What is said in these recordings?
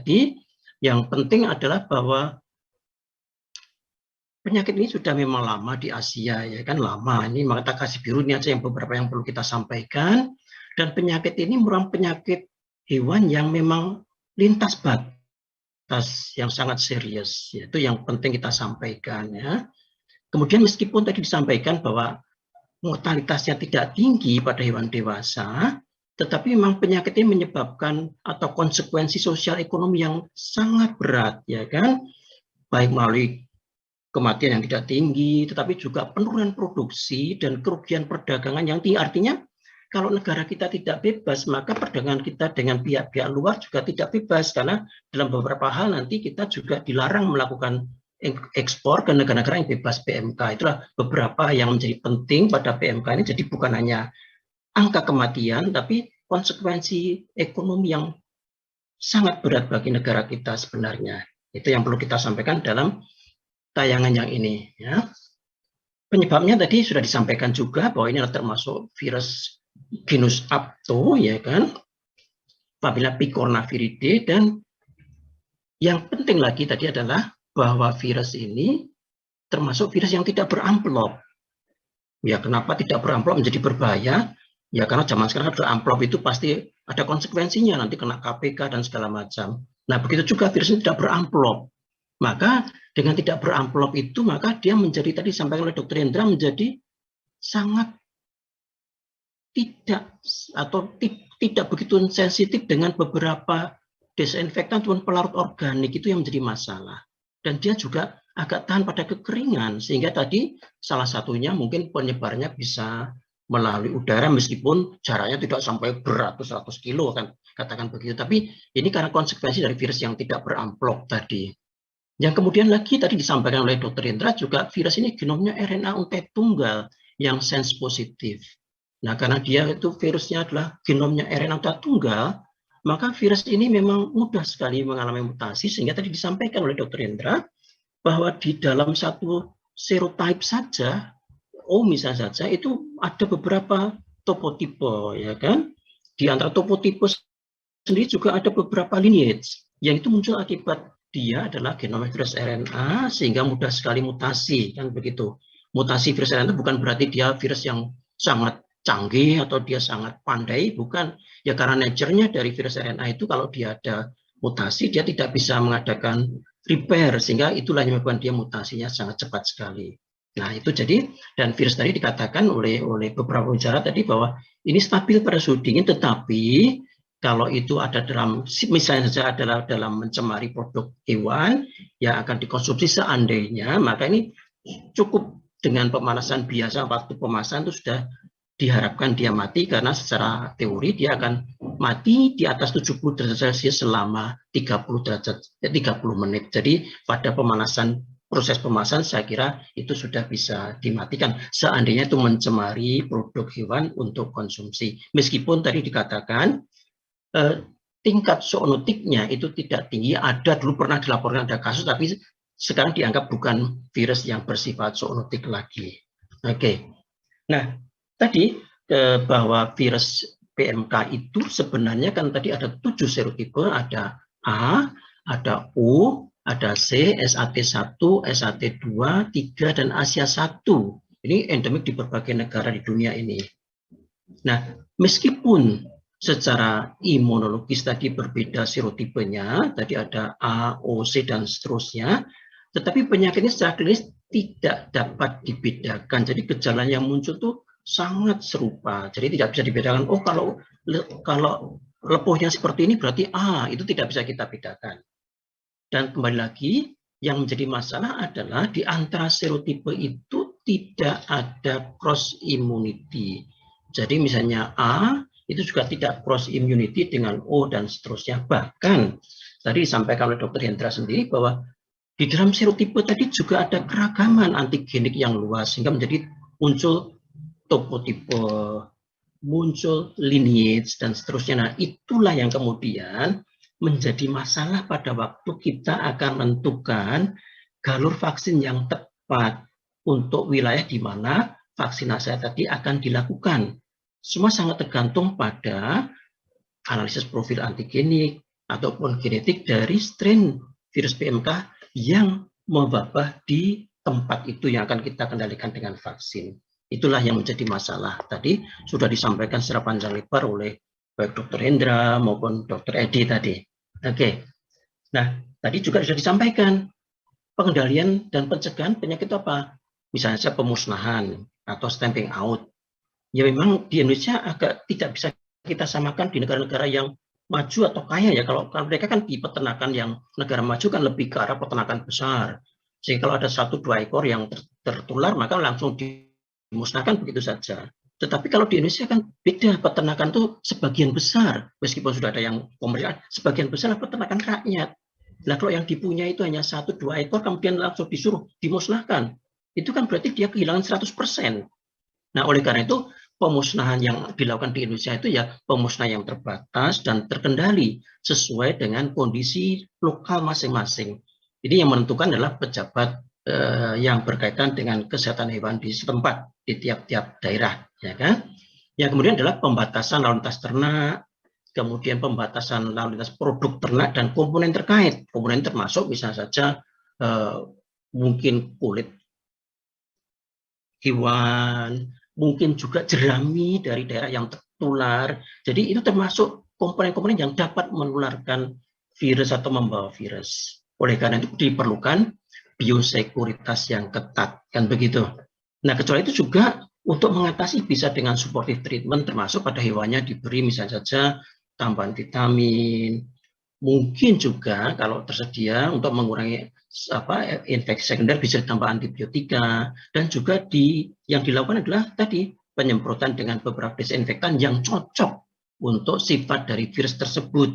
tadi, yang penting adalah bahwa penyakit ini sudah memang lama di Asia, ya kan, lama. Ini maka kasih biru ini aja yang beberapa yang perlu kita sampaikan. Dan penyakit ini merupakan penyakit hewan yang memang lintas batas yang sangat serius. Itu yang penting kita sampaikan, ya. Kemudian meskipun tadi disampaikan bahwa mortalitasnya tidak tinggi pada hewan dewasa, tetapi memang penyakit ini menyebabkan atau konsekuensi sosial ekonomi yang sangat berat, ya kan, baik melalui kematian yang tidak tinggi, tetapi juga penurunan produksi dan kerugian perdagangan yang tinggi. Artinya, kalau negara kita tidak bebas, maka perdagangan kita dengan pihak-pihak luar juga tidak bebas, karena dalam beberapa hal nanti kita juga dilarang melakukan ekspor ke negara-negara yang bebas PMK. Itulah beberapa yang menjadi penting pada PMK ini. Jadi bukan hanya angka kematian, tapi konsekuensi ekonomi yang sangat berat bagi negara kita sebenarnya. Itu yang perlu kita sampaikan dalam tayangan yang ini, ya. Penyebabnya tadi sudah disampaikan juga bahwa ini adalah termasuk virus genus Apto, ya kan, familia Picornaviridae, dan yang penting lagi tadi adalah bahwa virus ini termasuk virus yang tidak beramplop. Ya, kenapa tidak beramplop menjadi berbahaya? Ya, karena zaman sekarang ada amplop itu pasti ada konsekuensinya, nanti kena KPK dan segala macam. Nah, begitu juga virus ini tidak beramplop. Maka dengan tidak beramplop itu, maka dia menjadi, tadi disampaikan oleh Dr. Hendra, menjadi sangat tidak begitu sensitif dengan beberapa desinfektan ataupun pelarut organik, itu yang menjadi masalah. Dan dia juga agak tahan pada kekeringan, sehingga tadi salah satunya mungkin penyebarnya bisa melalui udara, meskipun jaraknya tidak sampai beratus-ratus kilo, kan, katakan begitu. Tapi ini karena konsekuensi dari virus yang tidak beramplop tadi. Yang kemudian lagi tadi disampaikan oleh Dr. Hendra juga, virus ini genomnya RNA untai tunggal yang sense positif. Nah, karena dia itu virusnya adalah genomnya RNA untai tunggal, maka virus ini memang mudah sekali mengalami mutasi, sehingga tadi disampaikan oleh Dr. Hendra bahwa di dalam satu serotype saja, O misalnya saja, itu ada beberapa topotipe, ya kan? Di antara topotipe sendiri juga ada beberapa lineage yang itu muncul akibat dia adalah genom virus RNA, sehingga mudah sekali mutasi, kan begitu. Mutasi virus RNA itu bukan berarti dia virus yang sangat canggih atau dia sangat pandai, bukan. Ya karena nature-nya dari virus RNA itu kalau dia ada mutasi, dia tidak bisa mengadakan repair, sehingga itulah yang menyebabkan dia mutasinya sangat cepat sekali. Nah, itu jadi, dan virus tadi dikatakan oleh beberapa bicara tadi bahwa ini stabil pada suhu dingin, tetapi kalau itu ada dalam, misalnya saja adalah dalam mencemari produk hewan yang akan dikonsumsi seandainya, maka ini cukup dengan pemanasan biasa, waktu pemanasan itu sudah diharapkan dia mati, karena secara teori dia akan mati di atas 70 derajat Celcius selama 30 menit. Jadi pada pemanasan, proses pemanasan saya kira itu sudah bisa dimatikan seandainya itu mencemari produk hewan untuk konsumsi. Meskipun tadi dikatakan tingkat zoonotiknya itu tidak tinggi, ada dulu pernah dilaporkan ada kasus, tapi sekarang dianggap bukan virus yang bersifat zoonotik lagi. Oke. Nah, tadi bahwa virus PMK itu sebenarnya kan tadi ada 7 serotipe, ada A, ada O, ada C, SAT1, SAT2, 3, dan Asia1. Ini endemik di berbagai negara di dunia ini. Nah, meskipun secara imunologis tadi berbeda serotipenya, tadi ada A, O, C, dan seterusnya, tetapi penyakit ini secara klinis tidak dapat dibedakan. Jadi gejala yang muncul tuh sangat serupa. Jadi tidak bisa dibedakan, oh kalau lepuhnya seperti ini berarti A, itu tidak bisa kita bedakan. Dan kembali lagi, yang menjadi masalah adalah di antara serotipe itu tidak ada cross immunity. Jadi misalnya A itu juga tidak cross immunity dengan O dan seterusnya. Bahkan tadi disampaikan oleh Dr. Hendra sendiri bahwa di dalam serotipe tadi juga ada keragaman antigenik yang luas, sehingga menjadi muncul topotipe, muncul lineage, dan seterusnya. Nah, itulah yang kemudian menjadi masalah pada waktu kita akan menentukan galur vaksin yang tepat untuk wilayah di mana vaksinasi tadi akan dilakukan. Semua sangat tergantung pada analisis profil antigenik, ataupun genetik dari strain virus PMK yang mewabah di tempat itu yang akan kita kendalikan dengan vaksin. Itulah yang menjadi masalah. Tadi sudah disampaikan secara panjang lebar oleh baik Dr. Hendra maupun Dr. Edi tadi. Oke. Nah, tadi juga sudah disampaikan pengendalian dan pencegahan penyakit apa? Misalnya pemusnahan atau stamping out. Ya memang di Indonesia agak tidak bisa kita samakan di negara-negara yang maju atau kaya ya. Kalau mereka kan di peternakan yang negara maju kan lebih ke arah peternakan besar. Sehingga kalau ada 1-2 ekor yang tertular maka langsung dimusnahkan begitu saja. Tetapi kalau di Indonesia kan beda, peternakan itu sebagian besar, meskipun sudah ada yang pemerintah, sebagian besar peternakan rakyat. Nah kalau yang dipunyai itu hanya 1-2 ekor kemudian langsung disuruh dimusnahkan, itu kan berarti dia kehilangan 100%. Nah oleh karena itu pemusnahan yang dilakukan di Indonesia itu ya pemusnahan yang terbatas dan terkendali sesuai dengan kondisi lokal masing-masing. Ini yang menentukan adalah pejabat yang berkaitan dengan kesehatan hewan di setempat di tiap-tiap daerah, ya kan? Yang kemudian adalah pembatasan lalu lintas ternak, kemudian pembatasan lalu lintas produk ternak dan komponen terkait. Komponen termasuk misalnya saja mungkin kulit hewan, mungkin juga jerami dari daerah yang tertular. Jadi itu termasuk komponen-komponen yang dapat menularkan virus atau membawa virus. Oleh karena itu diperlukan biosekuritas yang ketat, kan begitu. Nah, kecuali itu juga untuk mengatasi bisa dengan supportive treatment, termasuk pada hewannya diberi misalnya saja tambahan vitamin, mungkin juga kalau tersedia untuk mengurangi infeksi sekunder bisa ditambah antibiotika, dan juga yang dilakukan adalah tadi penyemprotan dengan beberapa desinfektan yang cocok untuk sifat dari virus tersebut.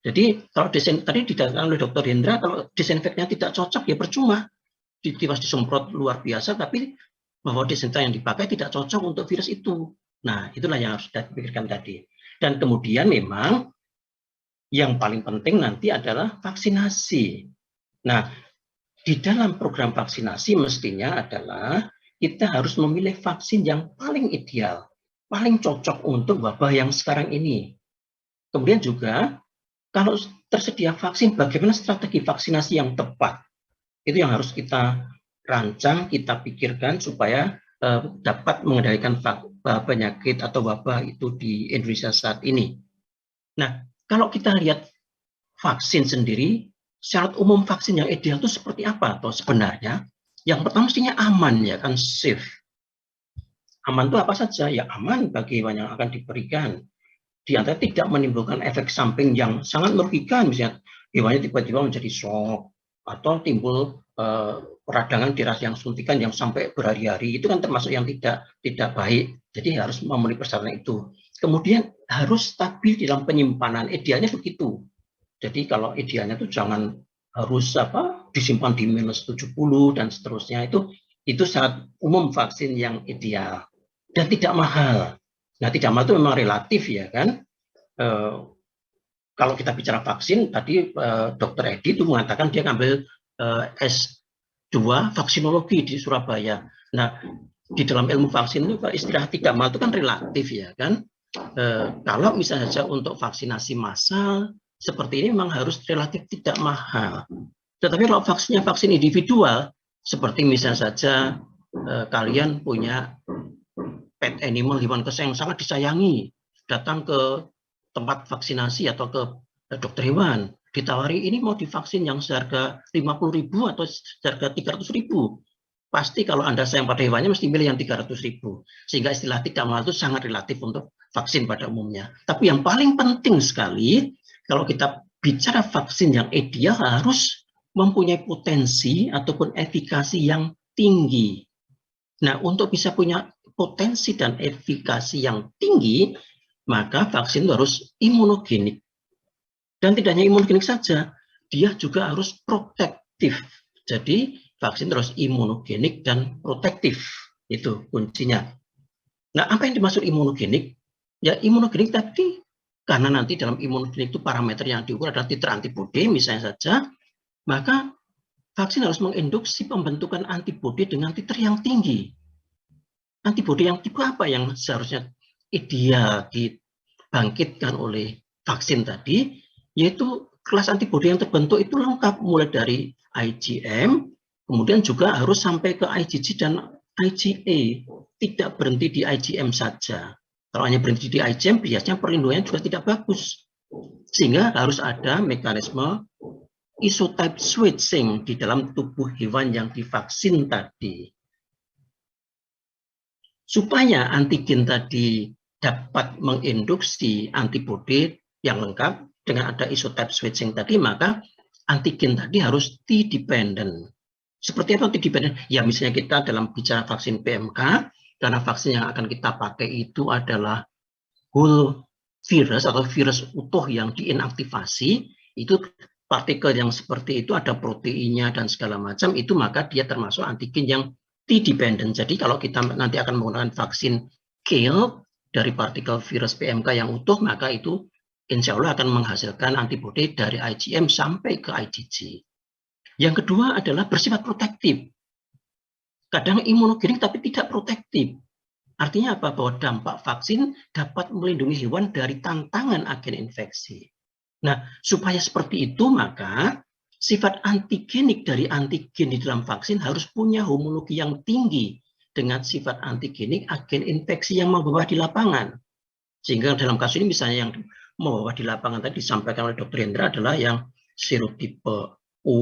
Jadi kalau tadi dikatakan oleh Dr. Hendra, kalau desinfektannya tidak cocok ya percuma, disemprot luar biasa, tapi bahwa desinfektan yang dipakai tidak cocok untuk virus itu. Nah, itulah yang harus kita pikirkan tadi. Dan kemudian memang yang paling penting nanti adalah vaksinasi. Nah, di dalam program vaksinasi mestinya adalah kita harus memilih vaksin yang paling ideal, paling cocok untuk wabah yang sekarang ini. Kemudian juga kalau tersedia vaksin, bagaimana strategi vaksinasi yang tepat? Itu yang harus kita rancang, kita pikirkan supaya dapat mengendalikan penyakit atau wabah itu di Indonesia saat ini. Nah, kalau kita lihat vaksin sendiri, syarat umum vaksin yang ideal itu seperti apa? Atau sebenarnya, yang pertama mestinya aman ya kan, safe. Aman itu apa saja? Ya aman bagi hewan yang akan diberikan. Di antara tidak menimbulkan efek samping yang sangat merugikan, misalnya hewannya tiba-tiba menjadi shock atau timbul peradangan di ras yang suntikan yang sampai berhari-hari, itu kan termasuk yang tidak baik. Jadi harus memenuhi persyaratan itu. Kemudian harus stabil dalam penyimpanan, idealnya begitu. Jadi kalau idealnya itu jangan harus disimpan di -70 dan seterusnya, itu syarat umum vaksin yang ideal dan tidak mahal. Nah, tidak mahal itu memang relatif ya kan. Kalau kita bicara vaksin, tadi Dr. Edi itu mengatakan dia ngambil S2 vaksinologi di Surabaya. Nah, di dalam ilmu vaksin itu istilah tidak mahal itu kan relatif ya kan. Kalau misalnya saja untuk vaksinasi massal seperti ini memang harus relatif tidak mahal. Tetapi kalau vaksinnya vaksin individual, seperti misalnya saja kalian punya pet animal, hewan yang sangat disayangi, datang ke tempat vaksinasi atau ke dokter hewan, ditawari ini mau divaksin yang seharga 50.000 atau seharga 300.000. Pasti kalau Anda sayang pada hewannya mesti milih yang 300.000. Sehingga istilah tidak mahal itu sangat relatif untuk vaksin pada umumnya. Tapi yang paling penting sekali, kalau kita bicara vaksin yang ideal harus mempunyai potensi ataupun efikasi yang tinggi. Nah, untuk bisa punya potensi dan efikasi yang tinggi, maka vaksin itu harus imunogenik. Dan tidak hanya imunogenik saja, dia juga harus protektif. Jadi, vaksin harus imunogenik dan protektif. Itu kuncinya. Nah, apa yang dimaksud imunogenik? Ya, imunogenik tadi, karena nanti dalam imunogenik itu parameter yang diukur adalah titer antibodi, misalnya saja, maka vaksin harus menginduksi pembentukan antibodi dengan titer yang tinggi. Antibodi yang tipe apa yang seharusnya ideal dibangkitkan oleh vaksin tadi, yaitu kelas antibodi yang terbentuk itu lengkap, mulai dari IgM, kemudian juga harus sampai ke IgG dan IgA, tidak berhenti di IgM saja. Kalau hanya berhenti di IgM, biasanya perlindungannya juga tidak bagus. Sehingga harus ada mekanisme isotype switching di dalam tubuh hewan yang divaksin tadi. Supaya antigen tadi dapat menginduksi antibodi yang lengkap dengan ada isotype switching tadi, maka antigen tadi harus T-dependent. Seperti apa T-dependent? Ya misalnya kita dalam bicara vaksin PMK, karena vaksin yang akan kita pakai itu adalah whole virus atau virus utuh yang diinaktivasi, itu partikel yang seperti itu ada proteinnya dan segala macam, itu maka dia termasuk antigen yang T-dependent. Jadi kalau kita nanti akan menggunakan vaksin kill dari partikel virus PMK yang utuh, maka itu insya Allah akan menghasilkan antibodi dari IgM sampai ke IgG. Yang kedua adalah bersifat protektif. Kadang imunogenik tapi tidak protektif. Artinya apa? Bahwa dampak vaksin dapat melindungi hewan dari tantangan agen infeksi. Nah, supaya seperti itu, maka sifat antigenik dari antigen di dalam vaksin harus punya homologi yang tinggi dengan sifat antigenik agen infeksi yang membawa di lapangan. Sehingga dalam kasus ini misalnya yang membawa di lapangan tadi disampaikan oleh Dr. Hendra adalah yang serotipe U,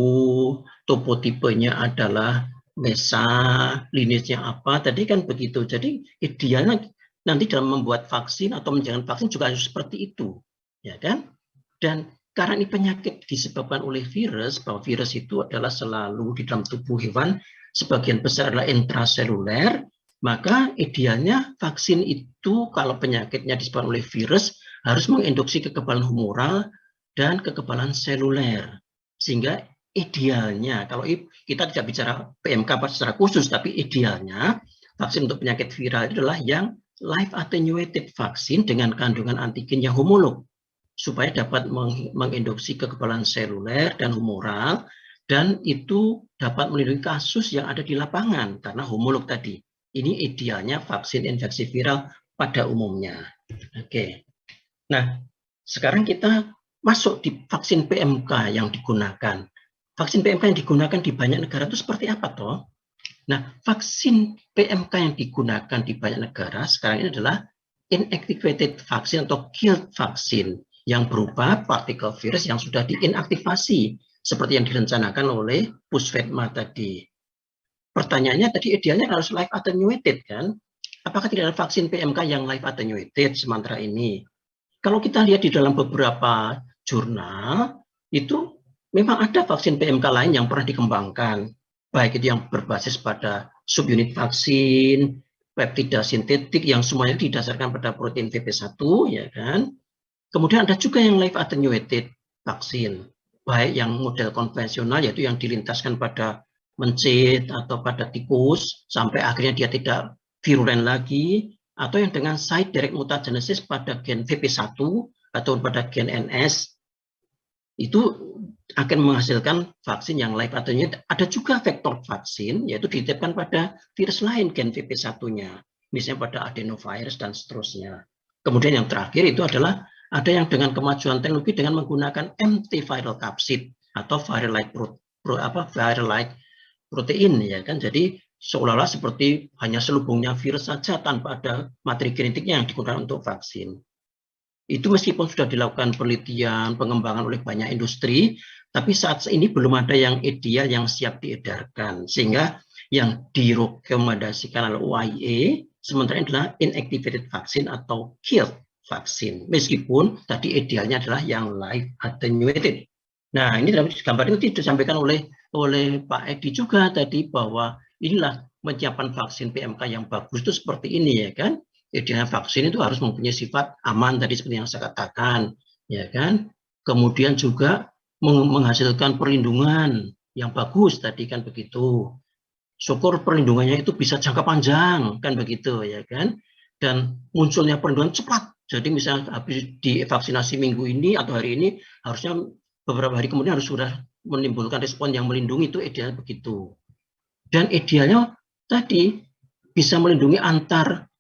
topotipenya adalah MESA, lineage-nya apa, tadi kan begitu. Jadi idealnya nanti dalam membuat vaksin atau menjalankan vaksin juga harus seperti itu, ya kan? Dan karena ini penyakit disebabkan oleh virus, bahwa virus itu adalah selalu di dalam tubuh hewan, sebagian besar adalah intraseluler, maka idealnya vaksin itu kalau penyakitnya disebabkan oleh virus harus menginduksi kekebalan humoral dan kekebalan seluler. Sehingga idealnya, kalau kita tidak bicara PMK secara khusus, tapi idealnya vaksin untuk penyakit viral itu adalah yang live attenuated vaksin dengan kandungan antigen yang homolog, supaya dapat menginduksi kekebalan seluler dan humoral, dan itu dapat melindungi kasus yang ada di lapangan karena homolog tadi. Ini idealnya vaksin infeksi viral pada umumnya. Oke. Nah, sekarang kita masuk di vaksin PMK yang digunakan. Vaksin PMK yang digunakan di banyak negara itu seperti apa toh? Nah, vaksin PMK yang digunakan di banyak negara sekarang ini adalah inactivated vaksin atau killed vaksin yang berupa partikel virus yang sudah diinaktivasi seperti yang direncanakan oleh Pusvetma tadi. Pertanyaannya tadi idealnya harus live attenuated kan? Apakah tidak ada vaksin PMK yang live attenuated sementara ini? Kalau kita lihat di dalam beberapa jurnal, itu memang ada vaksin PMK lain yang pernah dikembangkan, baik itu yang berbasis pada subunit vaksin, peptida sintetik yang semuanya didasarkan pada protein VP1, ya kan? Kemudian ada juga yang live attenuated vaksin, baik yang model konvensional yaitu yang dilintaskan pada mencit atau pada tikus sampai akhirnya dia tidak virulen lagi, atau yang dengan site direct mutagenesis pada gen VP1 atau pada gen NS, itu akan menghasilkan vaksin yang live attenuated. Ada juga vektor vaksin, yaitu dititipkan pada virus lain gen VP1-nya, misalnya pada adenovirus dan seterusnya. Kemudian yang terakhir itu adalah ada yang dengan kemajuan teknologi dengan menggunakan MT viral capsid atau viral-like protein, ya kan. Jadi seolah-olah seperti hanya selubungnya virus saja tanpa ada materi genetiknya yang digunakan untuk vaksin. Itu meskipun sudah dilakukan penelitian, pengembangan oleh banyak industri, tapi saat ini belum ada yang ideal yang siap diedarkan. Sehingga yang direkomendasikan oleh OIE sementara adalah inactivated vaksin atau killed vaksin. Meskipun tadi idealnya adalah yang live attenuated. Nah, ini dalam gambar itu disampaikan oleh Pak Edi juga tadi bahwa inilah menyiapkan vaksin PMK yang bagus itu seperti ini, ya kan? Idealnya vaksin itu harus mempunyai sifat aman tadi seperti yang saya katakan, ya kan? Kemudian juga menghasilkan perlindungan yang bagus tadi kan begitu. Syukur perlindungannya itu bisa jangka panjang kan begitu, ya kan? Dan munculnya perlindungan cepat. Jadi misalnya habis divaksinasi minggu ini atau hari ini, harusnya beberapa hari kemudian harus sudah menimbulkan respon yang melindungi, itu idealnya begitu. Dan idealnya tadi bisa melindungi antar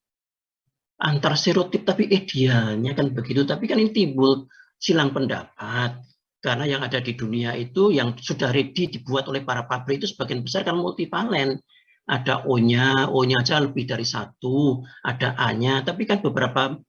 serotip, tapi idealnya kan begitu. Tapi kan ini timbul silang pendapat. Karena yang ada di dunia itu yang sudah ready dibuat oleh para pabrik itu sebagian besar kan multivalen. Ada O-nya aja lebih dari satu, ada A-nya, tapi kan beberapa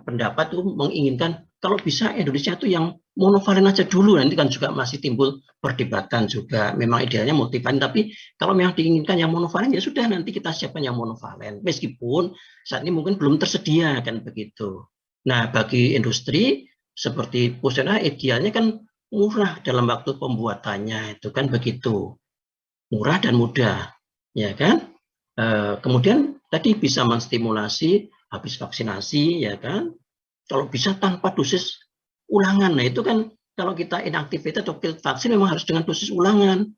pendapat itu menginginkan kalau bisa Indonesia itu yang monovalen aja dulu. Nanti kan juga masih timbul perdebatan juga. Memang idealnya multivalen, tapi kalau memang diinginkan yang monovalen ya sudah, nanti kita siapkan yang monovalen. Meskipun saat ini mungkin belum tersedia kan begitu. Nah, bagi industri seperti Pusena idealnya kan murah dalam waktu pembuatannya, itu kan begitu, murah dan mudah, ya kan. Kemudian tadi bisa menstimulasi habis vaksinasi, ya kan, kalau bisa tanpa dosis ulangan. Nah itu kan kalau kita inactivated atau killed vaksin memang harus dengan dosis ulangan.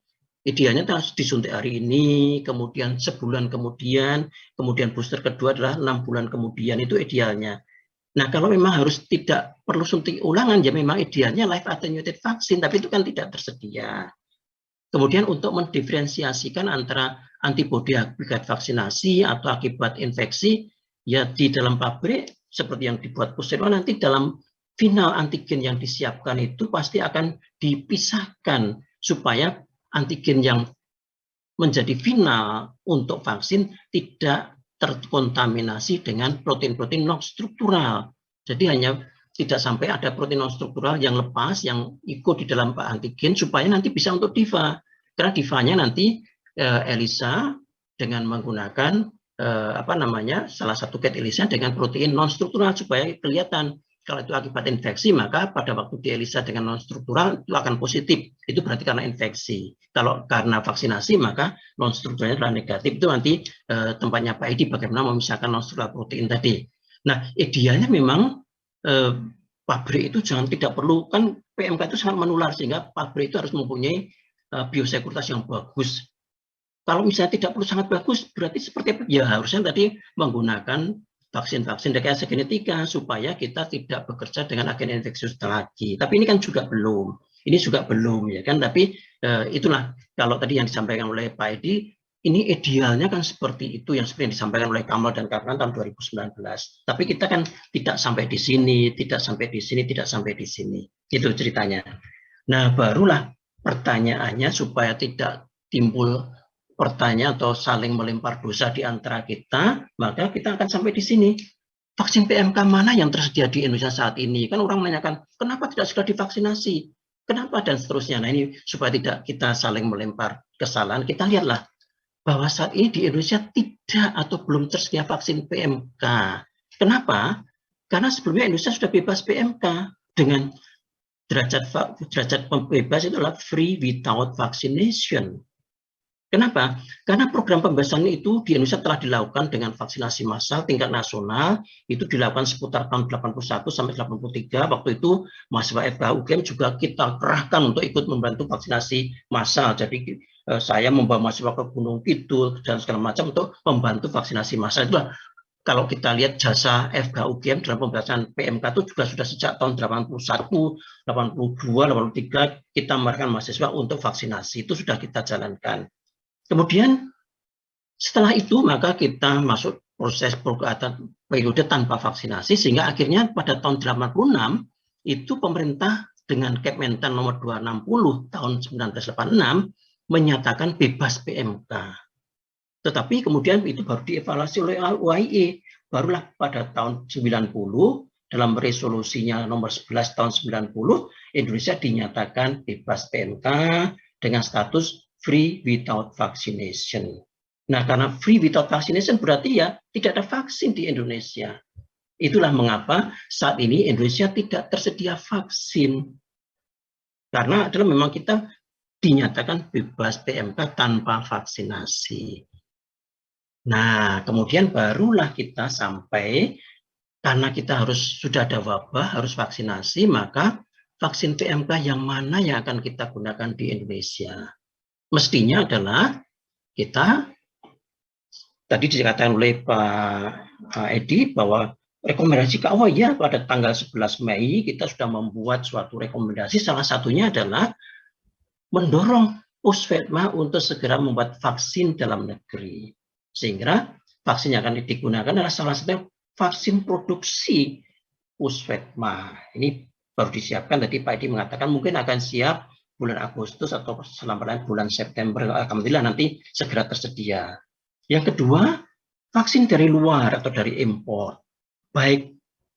Idealnya harus disuntik hari ini, kemudian sebulan kemudian booster kedua adalah 6 bulan kemudian, itu idealnya. Nah, kalau memang harus tidak perlu suntik ulangan, ya memang idealnya live attenuated vaksin, tapi itu kan tidak tersedia. Kemudian untuk mendiferensiasikan antara antibodi akibat vaksinasi atau akibat infeksi, ya di dalam pabrik seperti yang dibuat Puseno, nanti dalam final antigen yang disiapkan itu pasti akan dipisahkan supaya antigen yang menjadi final untuk vaksin tidak terkontaminasi dengan protein-protein non struktural. Jadi hanya tidak sampai ada protein non struktural yang lepas, yang ikut di dalam antigen supaya nanti bisa untuk DIVA. Karena DIVA-nya nanti ELISA dengan menggunakan salah satu cat ELISA dengan protein non struktural supaya kelihatan kalau itu akibat infeksi, maka pada waktu di ELISA dengan non struktural itu akan positif. Itu berarti karena infeksi. Kalau karena vaksinasi, maka non strukturalnya adalah negatif. Itu nanti tempatnya Pak Edi bagaimana memisahkan non struktural protein tadi. Nah, idealnya memang pabrik itu jangan tidak perlu, kan PMK itu sangat menular sehingga pabrik itu harus mempunyai biosekuritas yang bagus. Kalau misalnya tidak perlu sangat bagus, berarti seperti apa? Ya harusnya tadi menggunakan vaksin-vaksin rekayasa genetika supaya kita tidak bekerja dengan agen infeksius lagi. Tapi ini kan juga belum. Ini juga belum, ya kan? Tapi itulah kalau tadi yang disampaikan oleh Pak Edi, ini idealnya kan seperti itu yang seperti yang disampaikan oleh Kamal dan kawan-kawan tahun 2019. Tapi kita kan tidak sampai di sini, tidak sampai di sini, tidak sampai di sini. Itu ceritanya. Nah, barulah pertanyaannya supaya tidak timbul pertanyaan atau saling melempar dosa di antara kita, maka kita akan sampai di sini. Vaksin PMK mana yang tersedia di Indonesia saat ini? Kan orang menanyakan, kenapa tidak sudah divaksinasi? Kenapa? Dan seterusnya. Nah ini supaya tidak kita saling melempar kesalahan, kita lihatlah bahwa saat ini di Indonesia tidak atau belum tersedia vaksin PMK. Kenapa? Karena sebelumnya Indonesia sudah bebas PMK dengan derajat bebas itu adalah free without vaccination. Kenapa? Karena program pembebasan itu di Indonesia telah dilakukan dengan vaksinasi massal tingkat nasional, itu dilakukan seputar tahun 81 sampai 83. Waktu itu mahasiswa FKH UGM juga kita kerahkan untuk ikut membantu vaksinasi massal. Jadi saya membawa mahasiswa ke Gunung Kidul dan segala macam untuk membantu vaksinasi massal. Itulah kalau kita lihat jasa FKH UGM dalam pembebasan PMK itu juga sudah sejak tahun 81, 82, 83 kita mengarahkan mahasiswa untuk vaksinasi. Itu sudah kita jalankan. Kemudian setelah itu maka kita masuk proses periode tanpa vaksinasi sehingga akhirnya pada tahun 86 itu pemerintah dengan Kementan nomor 260 tahun 1986 menyatakan bebas PMK. Tetapi kemudian itu baru dievaluasi oleh UAIE. Barulah pada tahun 90 dalam resolusinya nomor 11 tahun 90 Indonesia dinyatakan bebas PMK dengan status free without vaccination. Nah, karena free without vaccination berarti ya tidak ada vaksin di Indonesia. Itulah mengapa saat ini Indonesia tidak tersedia vaksin. Karena adalah memang kita dinyatakan bebas PMK tanpa vaksinasi. Nah, kemudian barulah kita sampai, karena kita sudah ada wabah, harus vaksinasi, maka vaksin PMK yang mana yang akan kita gunakan di Indonesia? Mestinya adalah kita, tadi dikatakan oleh Pak Edi bahwa rekomendasi KUA ya pada tanggal 11 Mei kita sudah membuat suatu rekomendasi, salah satunya adalah mendorong Pusvetma untuk segera membuat vaksin dalam negeri. Sehingga vaksin yang akan digunakan adalah salah satu vaksin produksi Pusvetma. Ini baru disiapkan. Tadi Pak Edi mengatakan mungkin akan siap bulan Agustus atau selama bulan September. Alhamdulillah nanti segera tersedia. Yang kedua, vaksin dari luar atau dari impor, baik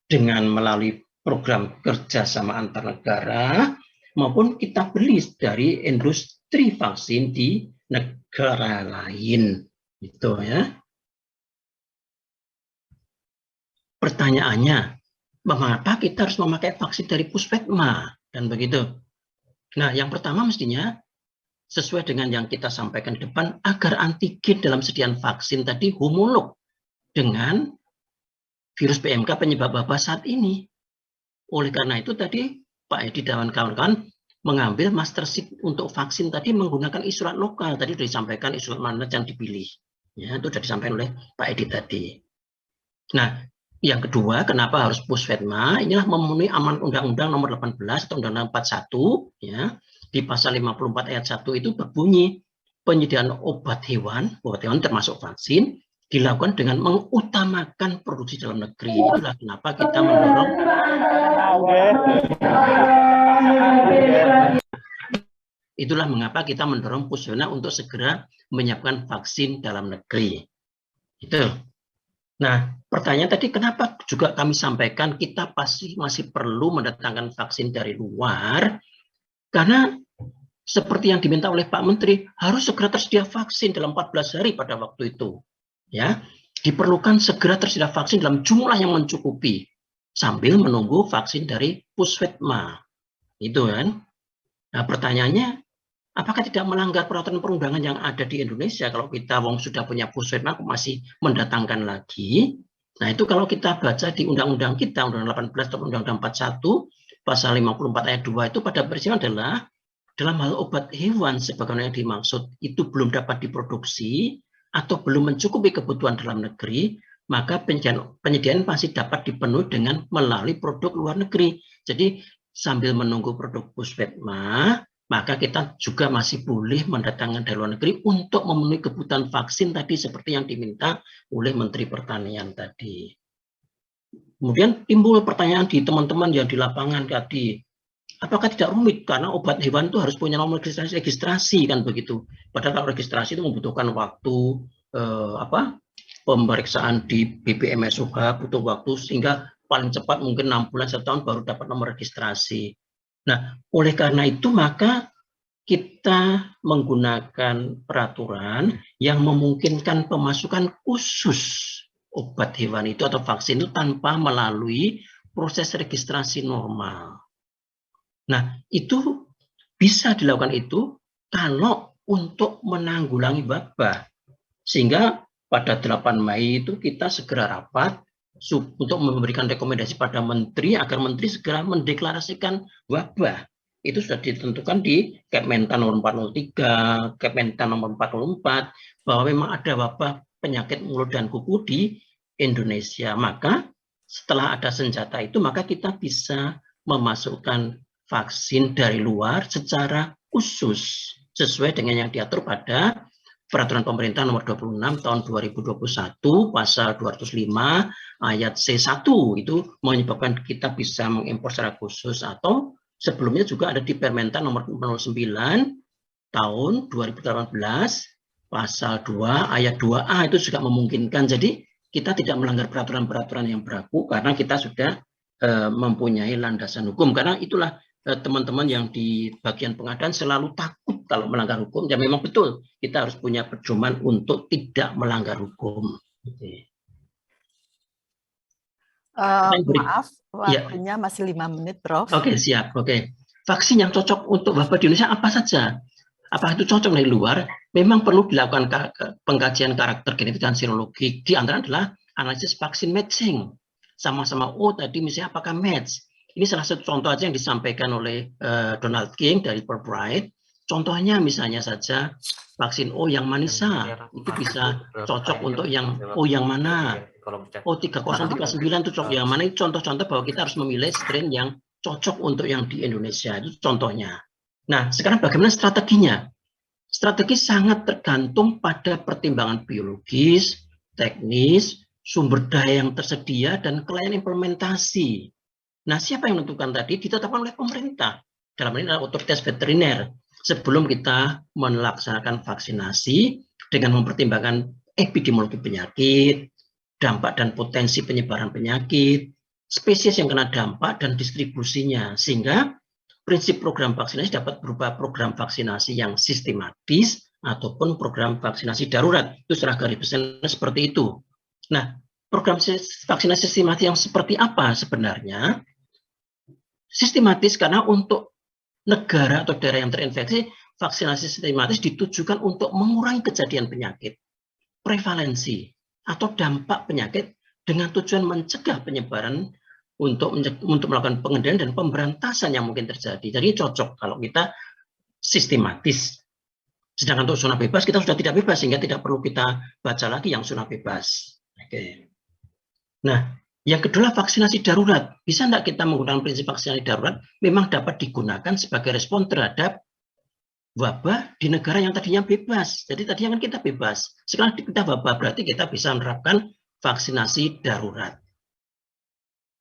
dengan melalui program kerjasama antar negara maupun kita beli dari industri vaksin di negara lain, gitu ya. Pertanyaannya, mengapa kita harus memakai vaksin dari Puspetma dan begitu? Nah, yang pertama mestinya sesuai dengan yang kita sampaikan di depan, agar antigen dalam sediaan vaksin tadi homolog dengan virus PMK penyebab wabah saat ini. Oleh karena itu tadi Pak Edi dan kawan-kawan mengambil master sheet untuk vaksin tadi menggunakan isolat lokal. Tadi sudah disampaikan isolat mana yang dipilih. Ya, itu sudah disampaikan oleh Pak Edi tadi. Nah, yang kedua, kenapa harus Puspetma? Inilah memenuhi amanat Undang-Undang Nomor 18 atau Undang-Undang 41, ya. Di pasal 54 ayat 1 itu berbunyi penyediaan obat hewan termasuk vaksin dilakukan dengan mengutamakan produksi dalam negeri. Itulah kenapa kita mendorong Puspetma untuk segera menyiapkan vaksin dalam negeri. Itu. Nah, pertanyaan tadi kenapa juga kami sampaikan kita pasti masih perlu mendatangkan vaksin dari luar, karena seperti yang diminta oleh Pak Menteri, harus segera tersedia vaksin dalam 14 hari pada waktu itu. Ya, diperlukan segera tersedia vaksin dalam jumlah yang mencukupi, sambil menunggu vaksin dari Puspetma. Itu kan. Nah, pertanyaannya, apakah tidak melanggar peraturan perundangan yang ada di Indonesia kalau kita sudah punya Puspetma masih mendatangkan lagi? Nah, itu kalau kita baca di undang-undang kita, Undang-Undang 18 atau Undang-Undang 41, pasal 54 ayat 2 itu pada prinsipnya adalah dalam hal obat hewan sebagaimana yang dimaksud itu belum dapat diproduksi atau belum mencukupi kebutuhan dalam negeri, maka penyediaan pasti dapat dipenuhi dengan melalui produk luar negeri. Jadi sambil menunggu produk Puspetma, maka kita juga masih boleh mendatangkan dari luar negeri untuk memenuhi kebutuhan vaksin tadi seperti yang diminta oleh Menteri Pertanian tadi. Kemudian timbul pertanyaan di teman-teman yang di lapangan tadi, apakah tidak rumit karena obat hewan itu harus punya nomor registrasi kan begitu. Padahal kalau registrasi itu membutuhkan waktu pemeriksaan di BPMSUH butuh waktu sehingga paling cepat mungkin 6 bulan 1 tahun baru dapat nomor registrasi. Nah, oleh karena itu maka kita menggunakan peraturan yang memungkinkan pemasukan khusus obat hewan itu atau vaksin itu tanpa melalui proses registrasi normal. Nah, itu bisa dilakukan itu kalau untuk menanggulangi wabah. Sehingga pada 8 Mei itu kita segera rapat untuk memberikan rekomendasi pada Menteri agar Menteri segera mendeklarasikan wabah. Itu sudah ditentukan di Kementan nomor 403, Kementan nomor 404, bahwa memang ada wabah penyakit mulut dan kuku di Indonesia. Maka setelah ada senjata itu, maka kita bisa memasukkan vaksin dari luar secara khusus sesuai dengan yang diatur pada Peraturan Pemerintah Nomor 26 Tahun 2021 Pasal 205 Ayat C1 itu menyebabkan kita bisa mengimpor secara khusus, atau sebelumnya juga ada di Permentan Nomor 09 Tahun 2018 Pasal 2 Ayat 2A itu juga memungkinkan. Jadi kita tidak melanggar peraturan-peraturan yang berlaku karena kita sudah mempunyai landasan hukum. Karena itulah teman-teman yang di bagian pengadaan selalu takut kalau melanggar hukum. Ya memang betul, kita harus punya pedoman untuk tidak melanggar hukum. Maaf, waktunya masih 5 menit, Prof. Oke, siap. Oke. Vaksin yang cocok untuk wabah di Indonesia apa saja? Apakah itu cocok dari luar? Memang perlu dilakukan pengkajian karakter genetik dan serologi. Di antara adalah analisis vaksin matching. Sama-sama tadi misalnya apakah match? Ini salah satu contoh aja yang disampaikan oleh Donald King dari Fulbright. Contohnya misalnya saja vaksin O yang manisa itu bisa cocok untuk yang O yang mana? O3039 itu cocok yang mana? Itu contoh-contoh bahwa kita harus memilih strain yang cocok untuk yang di Indonesia. Itu contohnya. Nah, sekarang bagaimana strateginya? Strategi sangat tergantung pada pertimbangan biologis, teknis, sumber daya yang tersedia, dan kelayakan implementasi. Nah, siapa yang menentukan tadi? Ditetapkan oleh pemerintah. Dalam hal ini adalah otoritas veteriner. Sebelum kita melaksanakan vaksinasi dengan mempertimbangkan epidemiologi penyakit, dampak dan potensi penyebaran penyakit, spesies yang kena dampak dan distribusinya. Sehingga prinsip program vaksinasi dapat berupa program vaksinasi yang sistematis ataupun program vaksinasi darurat. Itu secara garis besar seperti itu. Nah, program vaksinasi sistematis yang seperti apa sebenarnya? Sistematis karena untuk negara atau daerah yang terinfeksi, vaksinasi sistematis ditujukan untuk mengurangi kejadian penyakit, prevalensi, atau dampak penyakit dengan tujuan mencegah penyebaran untuk melakukan pengendalian dan pemberantasan yang mungkin terjadi. Jadi cocok kalau kita sistematis. Sedangkan untuk zona bebas kita sudah tidak bebas sehingga tidak perlu kita baca lagi yang zona bebas. Oke. Nah, yang kedua vaksinasi darurat. Bisa tidak kita menggunakan prinsip vaksinasi darurat? Memang dapat digunakan sebagai respon terhadap wabah di negara yang tadinya bebas. Jadi tadinya kan kita bebas. Sekarang kita wabah, berarti kita bisa menerapkan vaksinasi darurat.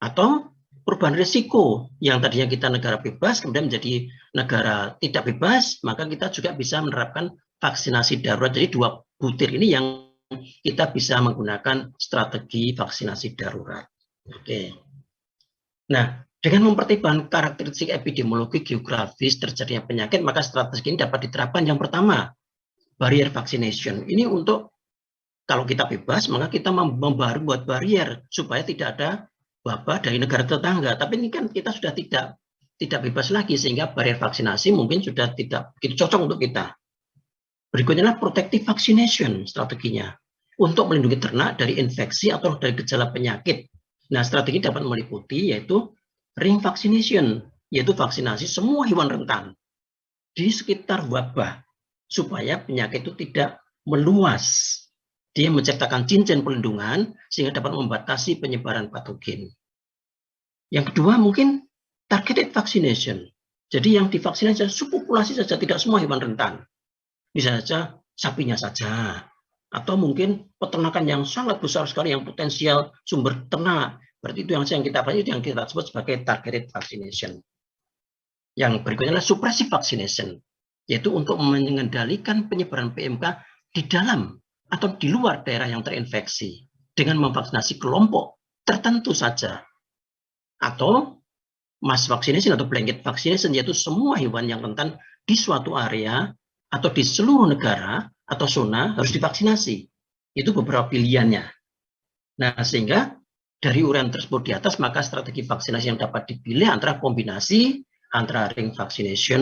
Atau perubahan risiko yang tadinya kita negara bebas kemudian menjadi negara tidak bebas, maka kita juga bisa menerapkan vaksinasi darurat. Jadi dua butir ini yang kita bisa menggunakan strategi vaksinasi darurat. Oke. Nah, dengan mempertimbangkan karakteristik epidemiologi geografis terjadinya penyakit, maka strategi ini dapat diterapkan. Yang pertama, barrier vaccination. Ini untuk kalau kita bebas, maka kita membuat barrier supaya tidak ada wabah dari negara tetangga. Tapi ini kan kita sudah tidak bebas lagi, sehingga barrier vaksinasi mungkin sudah tidak begitu cocok untuk kita. Berikutnya adalah protective vaccination strateginya untuk melindungi ternak dari infeksi atau dari gejala penyakit. Nah, strategi dapat meliputi yaitu ring vaccination, yaitu vaksinasi semua hewan rentan di sekitar wabah supaya penyakit itu tidak meluas. Dia menciptakan cincin pelindungan sehingga dapat membatasi penyebaran patogen. Yang kedua mungkin targeted vaccination. Jadi yang divaksinasi subpopulasi saja, tidak semua hewan rentan. Bisa saja sapinya saja, atau mungkin peternakan yang sangat besar sekali yang potensial sumber ternak. Berarti itu yang kita sebut sebagai targeted vaccination. Yang berikutnya adalah suppressive vaccination, yaitu untuk mengendalikan penyebaran PMK di dalam atau di luar daerah yang terinfeksi dengan memvaksinasi kelompok tertentu saja. Atau mass vaccination atau blanket vaccination, yaitu semua hewan yang rentan di suatu area atau di seluruh negara atau zona harus divaksinasi. Itu beberapa pilihannya. Nah, sehingga dari uraian tersebut di atas, maka strategi vaksinasi yang dapat dipilih antara kombinasi antara ring vaccination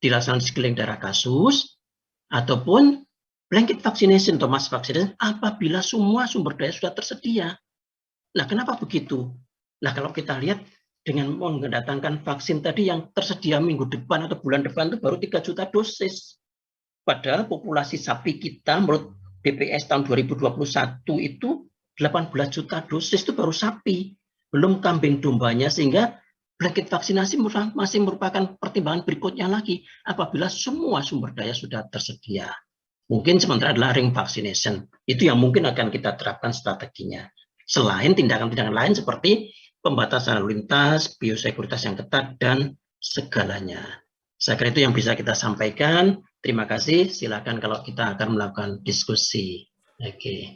dilaksanakan di sekeliling daerah kasus ataupun blanket vaccination atau mass vaccination apabila semua sumber daya sudah tersedia. Nah, kenapa begitu? Nah, kalau kita lihat dengan mendatangkan vaksin tadi yang tersedia minggu depan atau bulan depan itu baru 3 juta dosis. Padahal populasi sapi kita menurut BPS tahun 2021 itu 18 juta dosis itu baru sapi, belum kambing dombanya, sehingga blanket vaksinasi masih merupakan pertimbangan berikutnya lagi apabila semua sumber daya sudah tersedia. Mungkin sementara adalah ring vaccination. Itu yang mungkin akan kita terapkan strateginya. Selain tindakan-tindakan lain seperti pembatasan lalu lintas, biosekuritas yang ketat, dan segalanya. Saya kira itu yang bisa kita sampaikan. Terima kasih. Silakan kalau kita akan melakukan diskusi. Oke.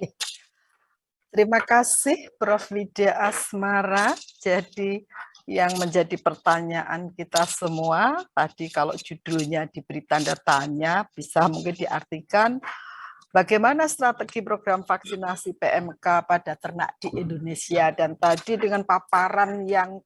Terima kasih Prof. Widya Asmara. Jadi yang menjadi pertanyaan kita semua, tadi kalau judulnya diberi tanda tanya, bisa mungkin diartikan bagaimana strategi program vaksinasi PMK pada ternak di Indonesia. Dan tadi dengan paparan yang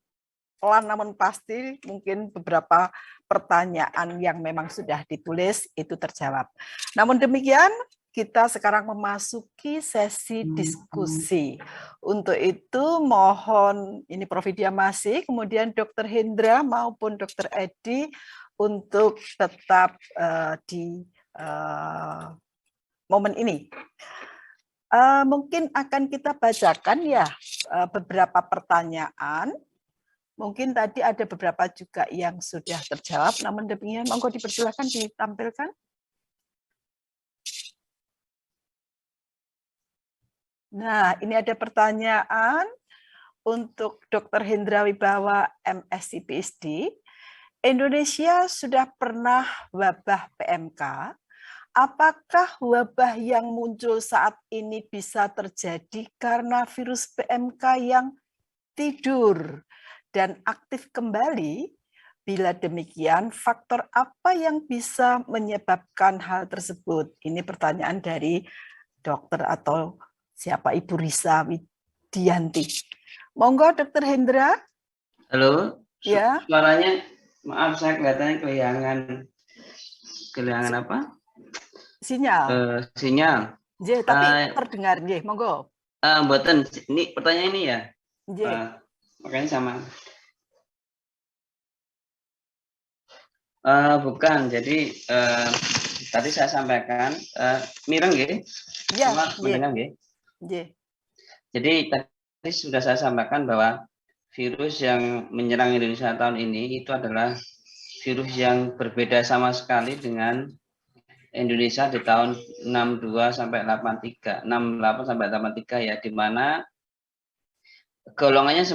pelan namun pasti, mungkin beberapa pertanyaan yang memang sudah ditulis itu terjawab. Namun demikian, kita sekarang memasuki sesi diskusi. Untuk itu mohon ini Prof. Widya masih, kemudian Dr. Hendra maupun Dr. Edi untuk tetap di momen ini. Mungkin akan kita bacakan ya beberapa pertanyaan. Mungkin tadi ada beberapa juga yang sudah terjawab, namun demikian monggo dipersilakan ditampilkan. Nah, ini ada pertanyaan untuk Dr. Hendra Wibawa, MSc PhD. Indonesia sudah pernah wabah PMK. Apakah wabah yang muncul saat ini bisa terjadi karena virus PMK yang tidur dan aktif kembali? Bila demikian, faktor apa yang bisa menyebabkan hal tersebut? Ini pertanyaan dari dokter atau siapa, Ibu Risa Widianti. Monggo, Dokter Hendra. Halo, Ya. suaranya, maaf saya kelihatannya kehilangan apa? Sinyal. Sinyal. Tapi terdengar, monggo. Mboten, ini pertanyaan ini ya. Makanya sama. Bukan, jadi tadi saya sampaikan, mireng nggih? Ya, mendengar nggih? Jadi tadi sudah saya sampaikan bahwa virus yang menyerang Indonesia tahun ini itu adalah virus yang berbeda sama sekali dengan Indonesia di tahun 62 sampai 83, 68 sampai 83 ya, di mana golongannya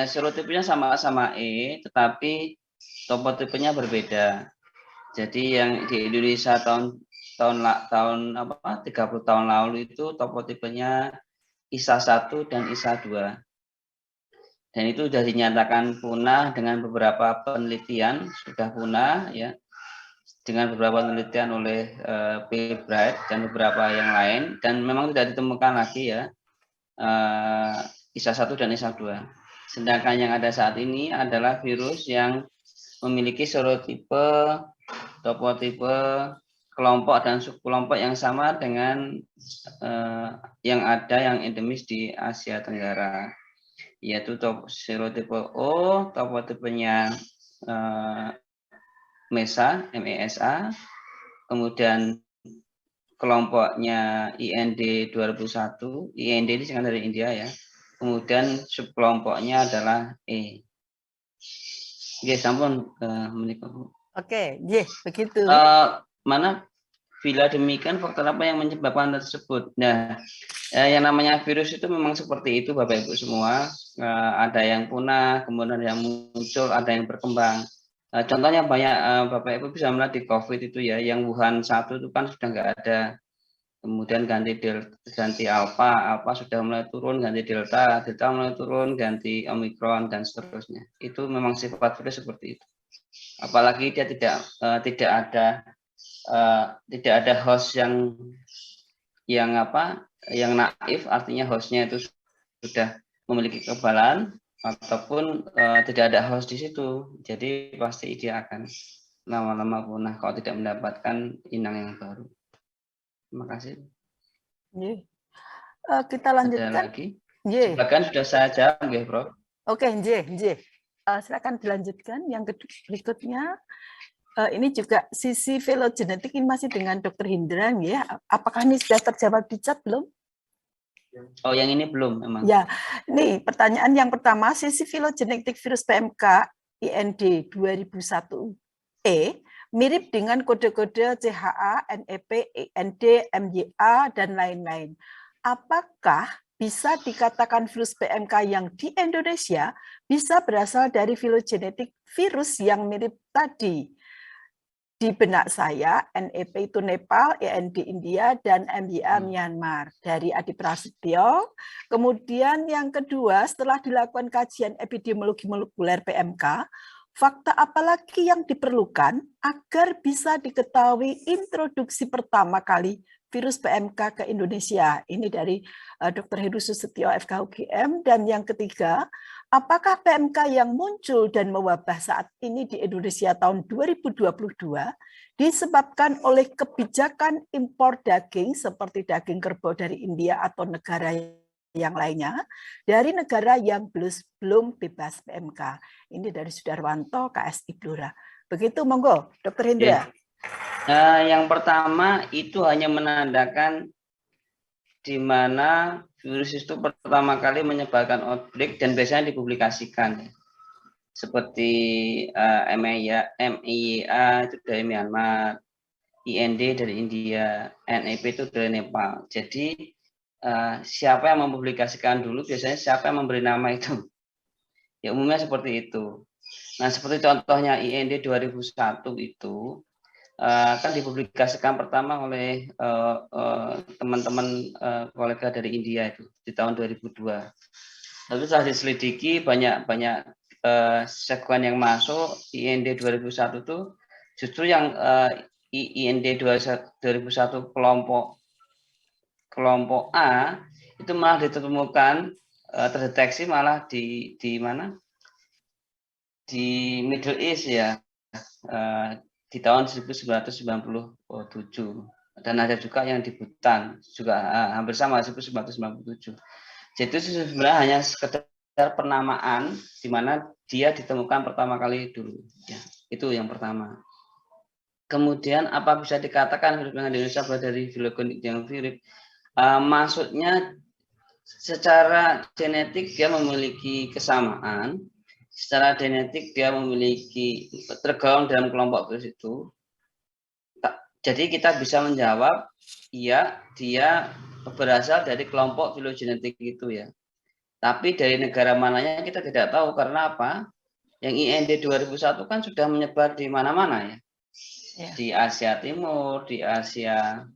serotipenya sama-sama E, tetapi topotipenya berbeda. Jadi yang di Indonesia tahun 30 tahun lalu itu topotipenya ISA 1 dan ISA 2. Dan itu sudah dinyatakan punah dengan beberapa penelitian, sudah punah ya. Dengan beberapa penelitian oleh Bright dan beberapa yang lain, dan memang tidak ditemukan lagi ya ISA 1 dan ISA 2. Sedangkan yang ada saat ini adalah virus yang memiliki serotipe, topotipe, kelompok dan subkelompok yang sama dengan yang ada yang endemis di Asia Tenggara, yaitu serotipe O, topotipenya MESA, MESA, kemudian kelompoknya IND 2001, IND ini singkatan dari India ya, kemudian subkelompoknya adalah E. Oke, sampun menikah. Oke, begitu. Mana bila demikian faktor apa yang menyebabkan tersebut? Nah, yang namanya virus itu memang seperti itu Bapak Ibu semua. Ada yang punah, kemudian yang muncul, ada yang berkembang. Contohnya banyak Bapak Ibu bisa melihat di COVID itu ya, yang Wuhan 1 itu kan sudah nggak ada. Kemudian ganti alpha sudah mulai turun, ganti delta mulai turun, ganti omikron dan seterusnya. Itu memang sifat virus seperti itu. Apalagi dia tidak ada host yang naif, artinya hostnya itu sudah memiliki kekebalan ataupun tidak ada host di situ. Jadi pasti dia akan lama-lama punah kalau tidak mendapatkan inang yang baru. Terima kasih. Kita lanjutkan. Ada lagi? Sebagian sudah saya jawab, ya, Prof. Oke, silakan dilanjutkan. Yang berikutnya, ini juga sisi filogenetik, ini masih dengan Dr. Hendra, ya. Apakah ini sudah terjawab di chat belum? Oh, yang ini belum memang. Ya, ini pertanyaan yang pertama, sisi filogenetik virus PMK IND 2001E mirip dengan kode-kode CHA, NEP, IND, MYA, dan lain-lain. Apakah bisa dikatakan virus PMK yang di Indonesia bisa berasal dari filogenetik virus yang mirip tadi? Di benak saya, NEP itu Nepal, IND India, dan MYA Myanmar. Dari Adi Prasetyo. Kemudian yang kedua, setelah dilakukan kajian epidemiologi molekuler PMK, fakta apalagi yang diperlukan agar bisa diketahui introduksi pertama kali virus PMK ke Indonesia? Ini dari Dr. Heru Susetyo, FKUGM. Dan yang ketiga, apakah PMK yang muncul dan mewabah saat ini di Indonesia tahun 2022 disebabkan oleh kebijakan impor daging seperti daging kerbau dari India atau negara yang lainnya dari negara yang belum bebas PMK? Ini dari Sudarwanto, KSI Blora. Begitu, monggo, Dr. Hendra. Yang pertama itu hanya menandakan di mana virus itu pertama kali menyebarkan outbreak dan biasanya dipublikasikan. Seperti MIA itu dari Myanmar, IND dari India, NEP itu dari Nepal. Jadi siapa yang mempublikasikan dulu, biasanya siapa yang memberi nama itu. Ya umumnya seperti itu. Nah, seperti contohnya IND 2001 itu kan dipublikasikan pertama oleh teman-teman kolega dari India itu di tahun 2002. Lalu setelah diselidiki banyak sekuen yang masuk IND 2001 itu justru yang IND 2001 kelompok A itu malah ditemukan terdeteksi malah di mana di Middle East ya di tahun 1997 dan ada juga yang di Bhutan juga hampir sama 1997. Jadi itu sebenarnya hanya sekedar penamaan di mana dia ditemukan pertama kali dulu ya. Itu yang pertama. Kemudian apa bisa dikatakan virus di Indonesia dari filogenetik yang mirip? Maksudnya secara genetik dia memiliki kesamaan, secara genetik dia memiliki tergolong dalam kelompok virus itu. Jadi kita bisa menjawab, iya dia berasal dari kelompok filogenetik itu ya. Tapi dari negara mananya kita tidak tahu karena apa? Yang IND 2001 kan sudah menyebar di mana-mana ya. Di Asia Timur, di Asia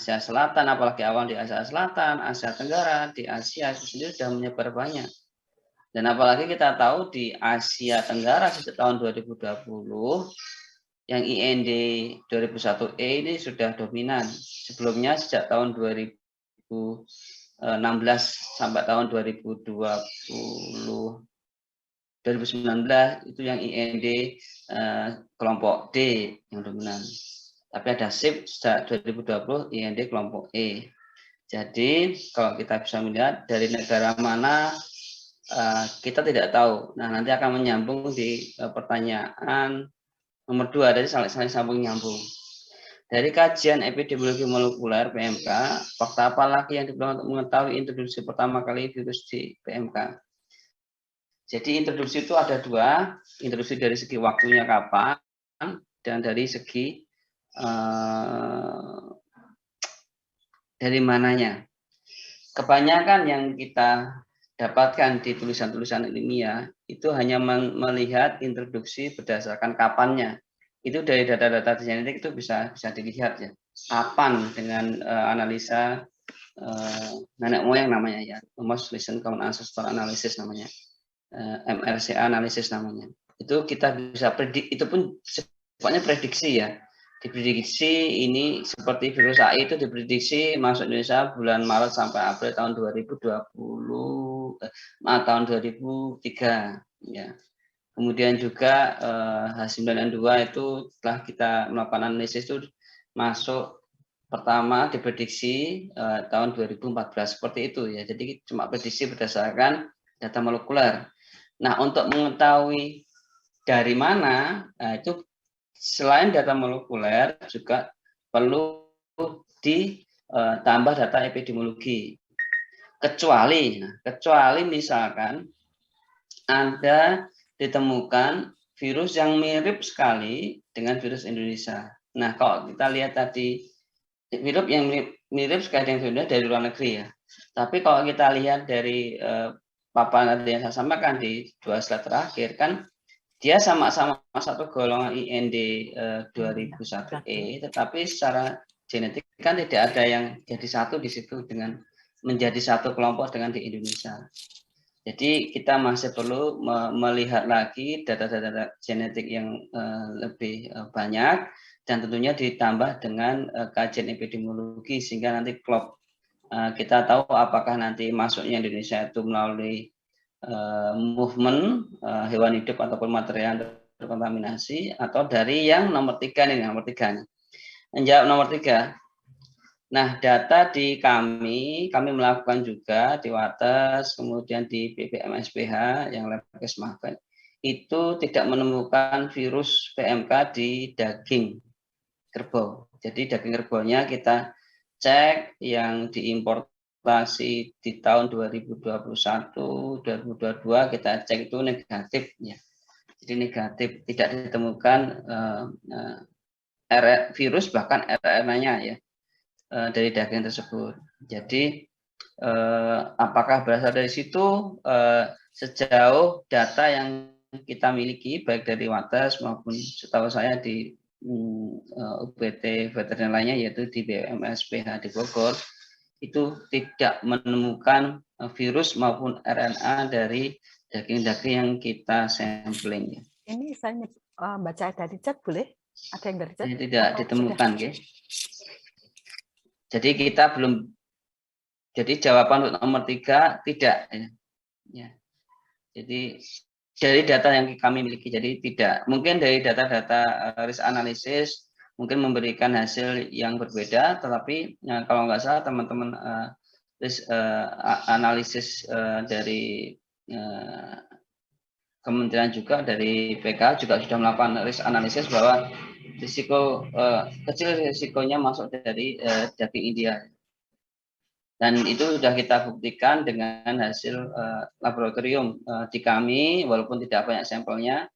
Selatan, apalagi awal di Asia Selatan, Asia Tenggara, di Asia itu sendiri sudah menyebar banyak. Dan apalagi kita tahu di Asia Tenggara sejak tahun 2020 yang IND 2001E ini sudah dominan. Sebelumnya sejak tahun 2016 sampai tahun 2019 itu yang IND kelompok D yang dominan. Tapi ada SIP sejak 2020 IND kelompok E. Jadi kalau kita bisa melihat dari negara mana kita tidak tahu. Nah nanti akan menyambung di pertanyaan nomor 2 dari saling sambung nyambung. Dari kajian epidemiologi molekuler PMK, fakta apa lagi yang diperlukan untuk mengetahui introduksi pertama kali virus di PMK? Jadi introduksi itu ada dua, introduksi dari segi waktunya kapan dan dari segi dari mananya. Kebanyakan yang kita dapatkan di tulisan-tulisan ilmiah itu hanya melihat introduksi berdasarkan kapannya. Itu dari data-data genetik itu bisa dilihat ya. Kapan dengan analisa nenek moyang namanya ya, Most Recent Common Ancestor Analysis namanya. MRCA analisis namanya. Itu kita bisa predik, itu pun sifatnya prediksi ya. Diprediksi ini seperti virus AI itu diprediksi masuk Indonesia bulan Maret sampai April tahun 2020 tahun 2003 ya. Kemudian juga H9N2 itu setelah kita melakukan analisis itu masuk pertama diprediksi tahun 2014 seperti itu ya. Jadi cuma prediksi berdasarkan data molekuler. Nah, untuk mengetahui dari mana, itu selain data molekuler juga perlu ditambah data epidemiologi. Kecuali misalkan ada ditemukan virus yang mirip sekali dengan virus Indonesia. Nah, kalau kita lihat tadi virus yang mirip sekali dengan virus dari luar negeri ya. Tapi kalau kita lihat dari paparan yang saya sampaikan di 2 slide terakhir kan dia sama-sama satu golongan IND 2001E, tetapi secara genetik kan tidak ada yang jadi satu di situ dengan menjadi satu kelompok dengan di Indonesia. Jadi kita masih perlu melihat lagi data-data genetik yang lebih banyak dan tentunya ditambah dengan kajian epidemiologi sehingga nanti klop kita tahu apakah nanti masuknya Indonesia itu melalui movement hewan hidup ataupun material terkontaminasi atau dari yang nomor 3 nih, menjawab nomor 3. Nah, data di kami melakukan juga di Wates, kemudian di BPM SPH yang Labkes Mahfud itu tidak menemukan virus PMK di daging kerbau. Jadi daging kerbaunya kita cek yang diimportasi di tahun 2021, 2022 kita cek itu negatif ya. Jadi negatif, tidak ditemukan virus bahkan RNA-nya ya dari daging tersebut. Jadi apakah berasal dari situ? sejauh data yang kita miliki baik dari Wates maupun setahu saya di UPT veteriner lainnya yaitu di BMSPH di Bogor itu tidak menemukan virus maupun RNA dari daging-daging yang kita sampling. Ini saya baca dari chat boleh? Ada yang dari chat? Tidak ditemukan, ya. Jadi kita belum. Jadi jawaban untuk nomor 3 tidak. Ya. Jadi dari data yang kami miliki, jadi tidak. Mungkin dari data-data risk analysis mungkin memberikan hasil yang berbeda, tetapi kalau nggak salah teman-teman risk analisis dari Kementerian juga dari PK juga sudah melakukan risk analisis bahwa risiko kecil risikonya masuk dari daging India. Dan itu sudah kita buktikan dengan hasil laboratorium di kami, walaupun tidak banyak sampelnya,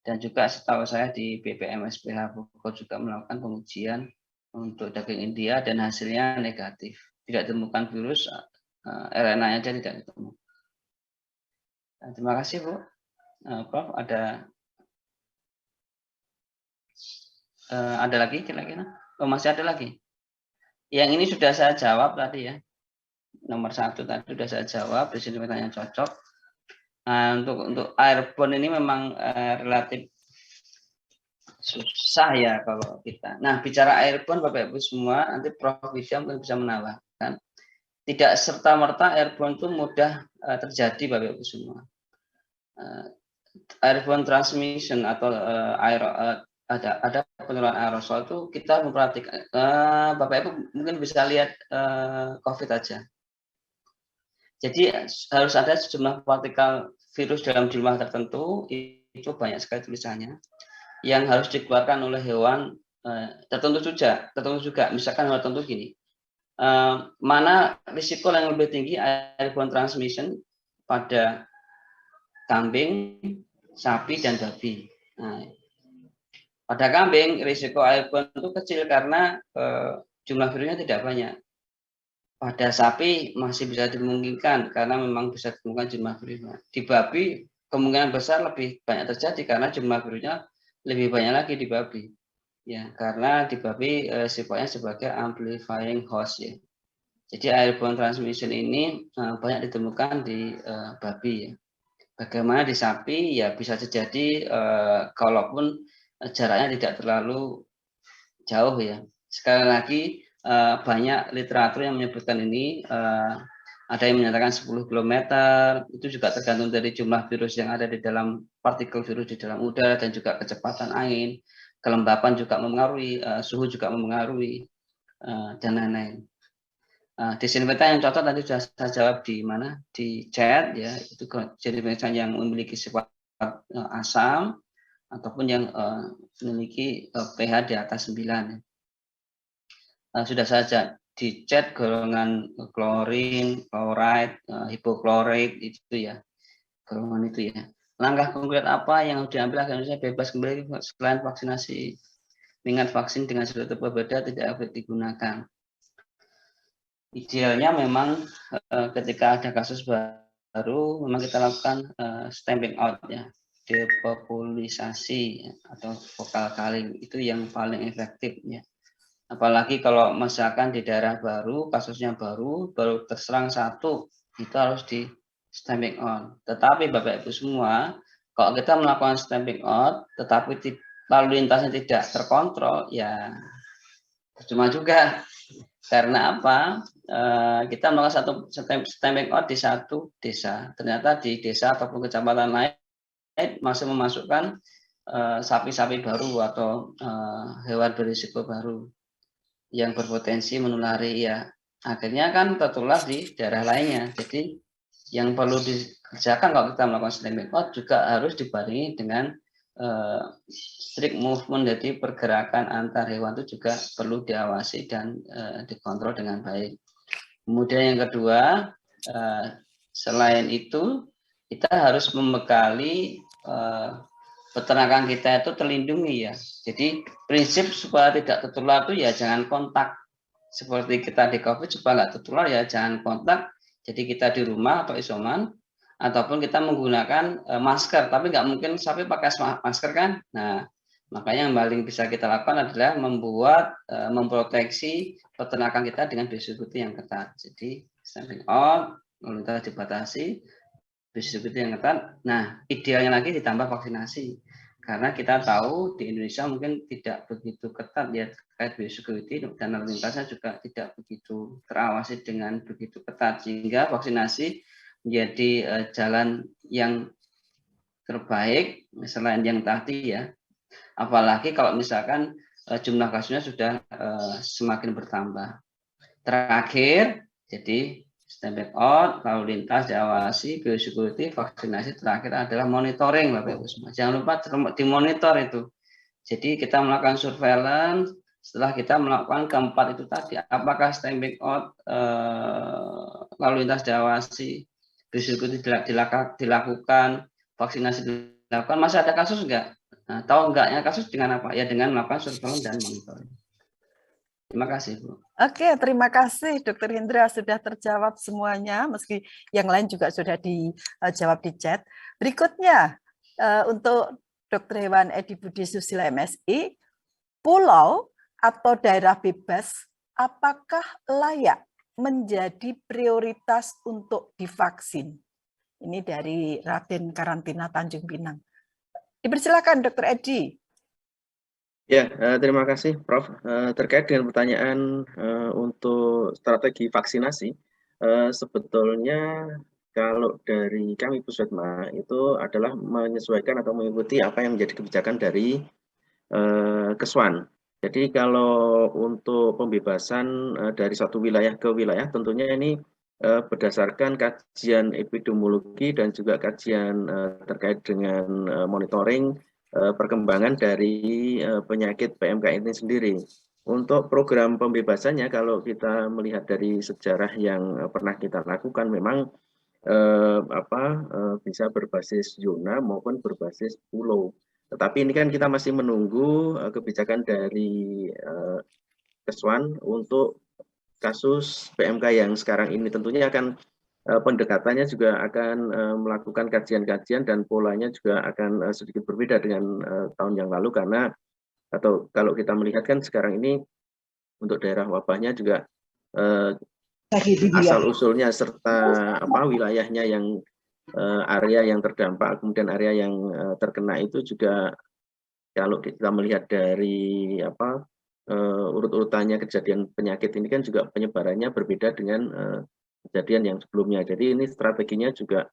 dan juga setahu saya di BPMSPH Bogor juga melakukan pengujian untuk daging India dan hasilnya negatif, tidak ditemukan virus, RNA aja tidak ditemukan. Nah, terima kasih Bu, Prof. Ada lagi kira-kira? Oh, masih ada lagi. Yang ini sudah saya jawab tadi ya. Nomor 1 tadi sudah saya jawab, disinfektannya cocok. Nah, untuk airborne ini memang relatif susah ya kalau kita. Nah, bicara airborne Bapak Ibu semua, nanti Prof. Widya mungkin bisa menambahkan. Tidak serta-merta airborne itu mudah terjadi Bapak Ibu semua. Airborne transmission atau ada penularan aerosol itu kita memperhatikan. Bapak Ibu mungkin bisa lihat COVID aja. Jadi harus ada sejumlah partikel virus dalam jumlah tertentu, itu banyak sekali tulisannya, yang harus dikeluarkan oleh hewan tertentu juga. Misalkan hewan tertentu gini, mana risiko yang lebih tinggi airborne transmission pada kambing, sapi, dan babi. Nah, pada kambing risiko airborne itu kecil karena jumlah virusnya tidak banyak. Pada sapi masih bisa dimungkinkan karena memang bisa ditemukan jumlah virusnya. Di babi kemungkinan besar lebih banyak terjadi karena jumlah virusnya lebih banyak lagi di babi. Ya, karena di babi sifatnya sebagai amplifying host ya. Jadi airborne transmission ini banyak ditemukan di babi ya. Bagaimana di sapi ya bisa terjadi kalaupun jaraknya tidak terlalu jauh ya. Sekali lagi banyak literatur yang menyebutkan ini, ada yang menyatakan 10 km, itu juga tergantung dari jumlah virus yang ada di dalam partikel virus di dalam udara dan juga kecepatan angin, kelembapan juga mempengaruhi, suhu juga mempengaruhi, dan lain-lain. Disinfektan yang cocok tadi sudah saya jawab di mana, di chat ya, itu disinfektan yang memiliki sifat asam ataupun yang memiliki pH di atas 9 ya. Sudah saja di chat golongan klorin, chloride, hipoklorit itu ya, golongan itu ya. Langkah konkret apa yang harus diambil agar Indonesia bebas kembali selain vaksinasi? Mengingat vaksin dengan seluruh berbeda tidak dapat digunakan. Idealnya memang ketika ada kasus baru, memang kita lakukan stamping out ya, depopulisasi atau vokal culling, itu yang paling efektif ya. Apalagi kalau misalkan di daerah baru, kasusnya baru terserang satu, itu harus di stamping out. Tetapi Bapak Ibu semua, kalau kita melakukan stamping out, tetapi lalu lintasnya tidak terkontrol, ya cuma juga. Karena apa? Kita melakukan satu stamping out di satu desa. Ternyata di desa ataupun kecamatan lain masih memasukkan sapi-sapi baru atau hewan berisiko baru yang berpotensi menulari ya, akhirnya kan tertular di daerah lainnya. Jadi yang perlu dikerjakan kalau kita melakukan stamping out juga harus dibarengi dengan strict movement, jadi pergerakan antar hewan itu juga perlu diawasi dan dikontrol dengan baik. Kemudian yang kedua, selain itu kita harus membekali peternakan kita itu terlindungi ya. Jadi prinsip supaya tidak tertular itu ya jangan kontak. Seperti kita di COVID supaya nggak tertular ya jangan kontak. Jadi kita di rumah atau isoman, ataupun kita menggunakan masker, tapi nggak mungkin sapi pakai masker kan. Nah, makanya yang paling bisa kita lakukan adalah memproteksi peternakan kita dengan biosecurity yang ketat. Jadi stamping out, lalu lintas dibatasi, biosecurity yang ketat. Nah, idealnya lagi ditambah vaksinasi. Karena kita tahu di Indonesia mungkin tidak begitu ketat ya terkait biosecurity, dan lalu lintasnya juga tidak begitu terawasi dengan begitu ketat, sehingga vaksinasi menjadi jalan yang terbaik selain yang tadi ya. Apalagi kalau misalkan jumlah kasusnya sudah semakin bertambah. Terakhir, jadi stamping out, lalu lintas diawasi, biosecurity, vaksinasi, terakhir adalah monitoring Bapak Ibu semua. Jangan lupa dimonitor itu. Jadi kita melakukan surveillance, setelah kita melakukan keempat itu tadi, apakah stamping out, lalu lintas diawasi, biosecurity dilakukan, vaksinasi dilakukan, masih ada kasus enggak? Nah, tahu enggaknya kasus dengan apa? Ya dengan melakukan surveillance dan monitoring. Terima kasih, Bu. Oke, terima kasih Dr. Hendra, sudah terjawab semuanya, meski yang lain juga sudah dijawab di chat. Berikutnya, untuk Dr. Hewan Edi Budi Susilo MSI, pulau atau daerah bebas, apakah layak menjadi prioritas untuk divaksin? Ini dari Raden Karantina Tanjung Pinang. Dipersilakan Dr. Edi. Ya, terima kasih Prof. Terkait dengan pertanyaan untuk strategi vaksinasi, sebetulnya kalau dari kami Puskesmas itu adalah menyesuaikan atau mengikuti apa yang menjadi kebijakan dari Keswan. Jadi kalau untuk pembebasan dari satu wilayah ke wilayah, tentunya ini berdasarkan kajian epidemiologi dan juga kajian terkait dengan monitoring perkembangan dari penyakit PMK ini sendiri. Untuk program pembebasannya, kalau kita melihat dari sejarah yang pernah kita lakukan, memang bisa berbasis zona maupun berbasis pulau. Tetapi ini kan kita masih menunggu kebijakan dari Keswan untuk kasus PMK yang sekarang ini. Tentunya akan pendekatannya juga akan melakukan kajian-kajian dan polanya juga akan sedikit berbeda dengan tahun yang lalu, karena atau kalau kita melihat kan sekarang ini untuk daerah wabahnya juga asal usulnya serta wilayahnya yang area yang terdampak kemudian area yang terkena itu juga kalau kita melihat dari urut-urutannya kejadian penyakit ini kan juga penyebarannya berbeda dengan kejadian yang sebelumnya. Jadi ini strateginya juga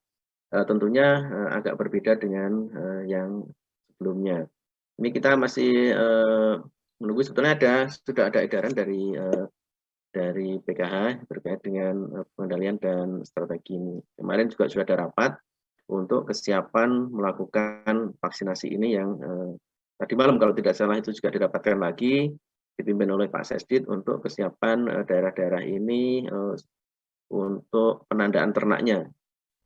tentunya agak berbeda dengan yang sebelumnya. Ini kita masih menunggu, sebetulnya sudah ada edaran dari PKH terkait dengan pengendalian dan strategi ini. Kemarin juga sudah ada rapat untuk kesiapan melakukan vaksinasi ini yang tadi malam kalau tidak salah itu juga didapatkan lagi, dipimpin oleh Pak Sesdit untuk kesiapan daerah-daerah ini untuk penandaan ternaknya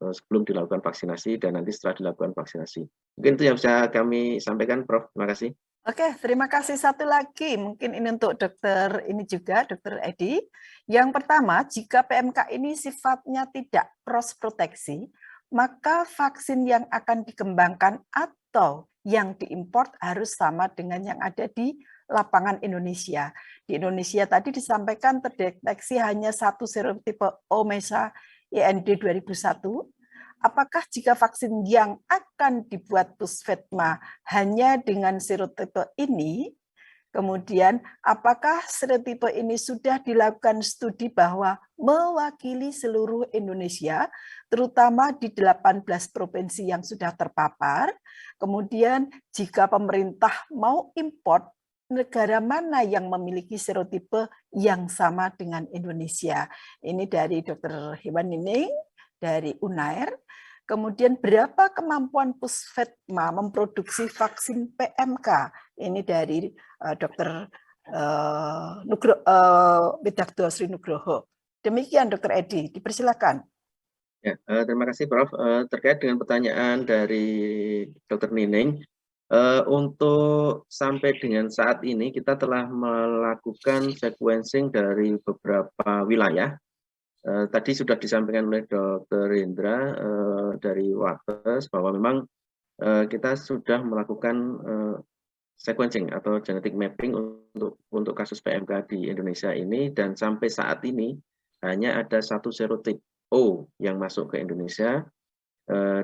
sebelum dilakukan vaksinasi dan nanti setelah dilakukan vaksinasi. Mungkin itu yang bisa kami sampaikan, Prof. Terima kasih. Oke, terima kasih. Satu lagi, mungkin ini untuk Dr. Edi. Yang pertama, jika PMK ini sifatnya tidak cross proteksi, maka vaksin yang akan dikembangkan atau yang diimpor harus sama dengan yang ada di lapangan Indonesia. Di Indonesia tadi disampaikan terdeteksi hanya satu serotipe Omesa IND 2001. Apakah jika vaksin yang akan dibuat Puskesmas hanya dengan serotipe ini, kemudian apakah serotipe ini sudah dilakukan studi bahwa mewakili seluruh Indonesia, terutama di 18 provinsi yang sudah terpapar, kemudian jika pemerintah mau import, negara mana yang memiliki serotipe yang sama dengan Indonesia? Ini dari Dr. Hewan Nining, dari UNAIR. Kemudian berapa kemampuan Puskesmas memproduksi vaksin PMK? Ini dari Dr. Widakdo Sri Nugroho. Demikian Dr. Edi, dipersilakan. Ya, terima kasih Prof. Terkait dengan pertanyaan dari Dr. Nining, untuk sampai dengan saat ini kita telah melakukan sequencing dari beberapa wilayah tadi sudah disampaikan oleh Dr. Indra dari Wates bahwa memang kita sudah melakukan sequencing atau genetic mapping untuk kasus PMK di Indonesia ini, dan sampai saat ini hanya ada satu serotip O yang masuk ke Indonesia,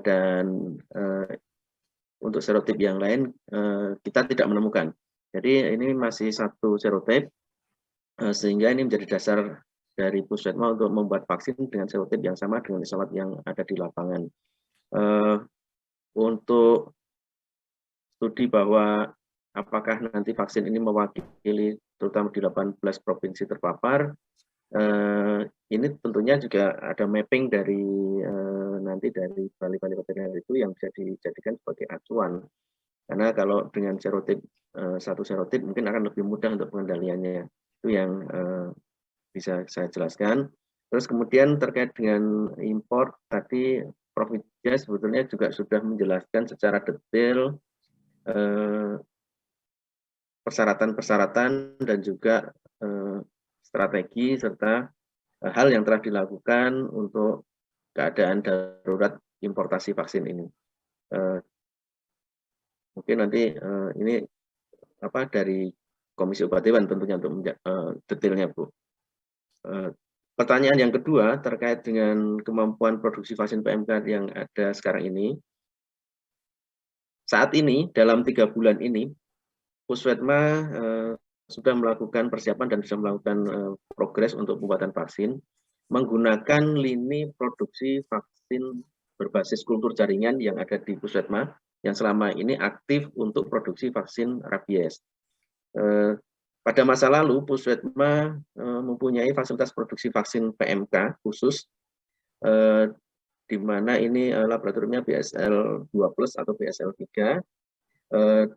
dan untuk serotip yang lain kita tidak menemukan. Jadi ini masih satu serotip, sehingga ini menjadi dasar dari Puskesmas untuk membuat vaksin dengan serotip yang sama dengan isolat yang ada di lapangan. Untuk studi bahwa apakah nanti vaksin ini mewakili terutama di 18 provinsi terpapar, ini tentunya juga ada mapping dari nanti dari Balai Veteriner itu yang bisa dijadikan sebagai acuan. Karena kalau dengan serotip satu serotip mungkin akan lebih mudah untuk pengendaliannya. Itu yang bisa saya jelaskan. Terus kemudian terkait dengan impor, tadi Prof. Widya sebetulnya juga sudah menjelaskan secara detail persyaratan-persyaratan dan juga strategi serta hal yang telah dilakukan untuk keadaan darurat importasi vaksin ini. Mungkin nanti ini dari Komisi Obat Hewan tentunya untuk detailnya, Bu. Pertanyaan yang kedua terkait dengan kemampuan produksi vaksin PMK yang ada sekarang ini. Saat ini dalam 3 bulan ini Puskesmas sudah melakukan persiapan dan sudah melakukan progres untuk pembuatan vaksin menggunakan lini produksi vaksin berbasis kultur jaringan yang ada di Puskesmas yang selama ini aktif untuk produksi vaksin rabies. Pada masa lalu, Puskesmas mempunyai fasilitas produksi vaksin PMK khusus, di mana ini laboratoriumnya BSL 2+ atau BSL 3,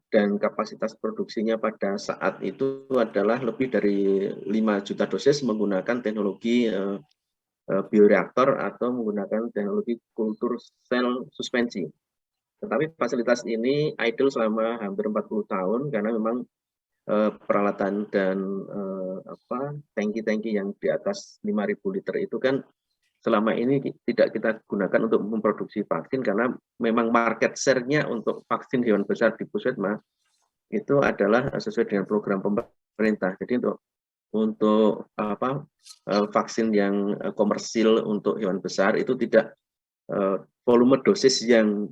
dan kapasitas produksinya pada saat itu adalah lebih dari 5 juta dosis menggunakan teknologi bioreaktor atau menggunakan teknologi kultur sel suspensi. Tetapi fasilitas ini idle selama hampir 40 tahun karena memang peralatan dan tangki-tangki yang di atas 5.000 liter itu kan selama ini tidak kita gunakan untuk memproduksi vaksin karena memang market share-nya untuk vaksin hewan besar di Puskesmas itu adalah sesuai dengan program pemerintah. Jadi untuk vaksin yang komersil untuk hewan besar itu tidak volume dosis yang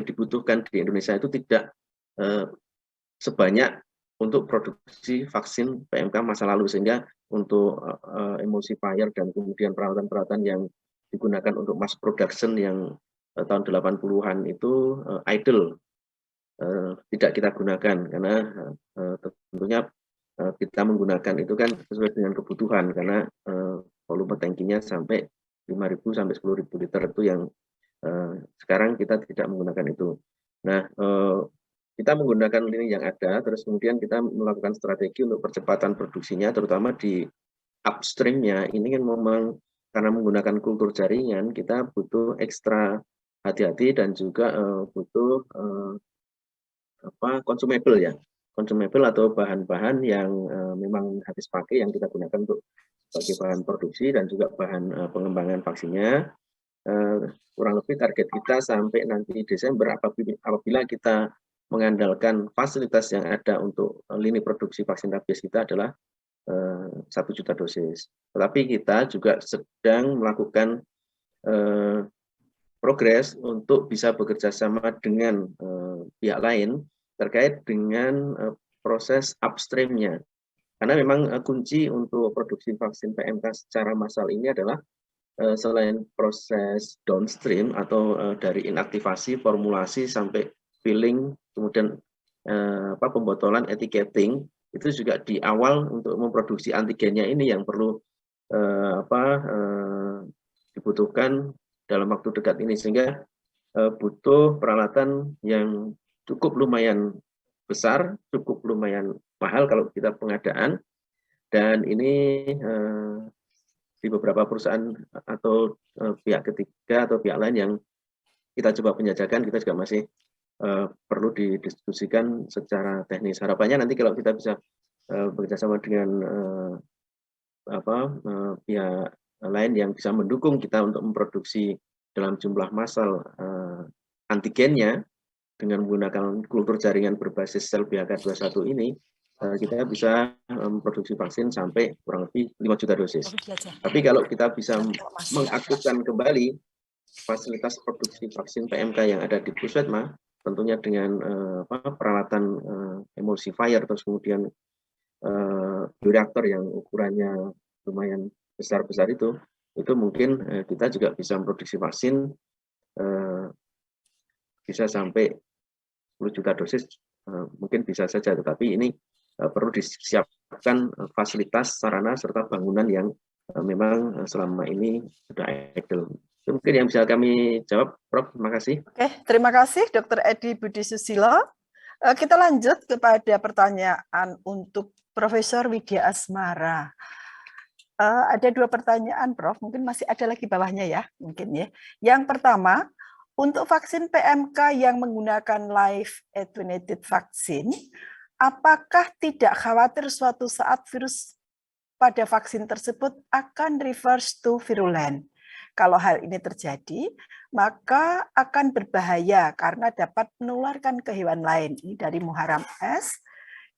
dibutuhkan di Indonesia itu tidak sebanyak untuk produksi vaksin PMK masa lalu, sehingga untuk emulsifier dan kemudian peralatan-peralatan yang digunakan untuk mass production yang tahun 80-an itu idle, tidak kita gunakan karena tentunya kita menggunakan itu kan sesuai dengan kebutuhan karena volume tankinya sampai 5.000 sampai 10.000 liter itu yang sekarang kita tidak menggunakan itu. Nah, kita menggunakan lini yang ada, terus kemudian kita melakukan strategi untuk percepatan produksinya, terutama di upstreamnya. Ini kan memang karena menggunakan kultur jaringan, kita butuh ekstra hati-hati dan juga butuh consumable ya, consumable atau bahan-bahan yang memang habis pakai yang kita gunakan untuk sebagai bahan produksi dan juga bahan pengembangan vaksinnya. Kurang lebih target kita sampai nanti Desember apabila kita mengandalkan fasilitas yang ada untuk lini produksi vaksin rabies kita adalah 1 juta dosis. Tetapi kita juga sedang melakukan progres untuk bisa bekerja sama dengan pihak lain terkait dengan proses upstream-nya. Karena memang kunci untuk produksi vaksin PMK secara massal ini adalah selain proses downstream atau dari inaktivasi, formulasi sampai filling, kemudian pembotolan, etiketing, itu juga di awal untuk memproduksi antigennya ini yang perlu dibutuhkan dalam waktu dekat ini, sehingga butuh peralatan yang cukup lumayan besar, cukup lumayan mahal kalau kita pengadaan, dan ini di beberapa perusahaan atau pihak ketiga atau pihak lain yang kita coba penjajakan, kita juga masih perlu didiskusikan secara teknis. Harapannya nanti kalau kita bisa bekerjasama dengan pihak lain yang bisa mendukung kita untuk memproduksi dalam jumlah massal antigennya dengan menggunakan kultur jaringan berbasis sel BHK21 ini, kita bisa memproduksi vaksin sampai kurang lebih 5 juta dosis. Tapi kalau kita bisa mengaktifkan kembali fasilitas produksi vaksin PMK yang ada di Puskesmas, tentunya dengan peralatan emulsifier, terus kemudian bioreaktor yang ukurannya lumayan besar-besar itu mungkin kita juga bisa memproduksi vaksin bisa sampai 10 juta dosis, mungkin bisa saja, tetapi ini perlu disiapkan fasilitas, sarana, serta bangunan yang memang selama ini sudah idle. Itu mungkin yang bisa kami jawab, Prof. Terima kasih. Oke, terima kasih Dr. Edi Budi Susilo. Kita lanjut kepada pertanyaan untuk Profesor Widya Asmara. Ada 2 pertanyaan, Prof. Mungkin masih ada lagi bawahnya ya, mungkin ya. Yang pertama, untuk vaksin PMK yang menggunakan live attenuated vaksin, apakah tidak khawatir suatu saat virus pada vaksin tersebut akan reverse to virulent? Kalau hal ini terjadi, maka akan berbahaya karena dapat menularkan ke hewan lain. Ini dari Muharram S.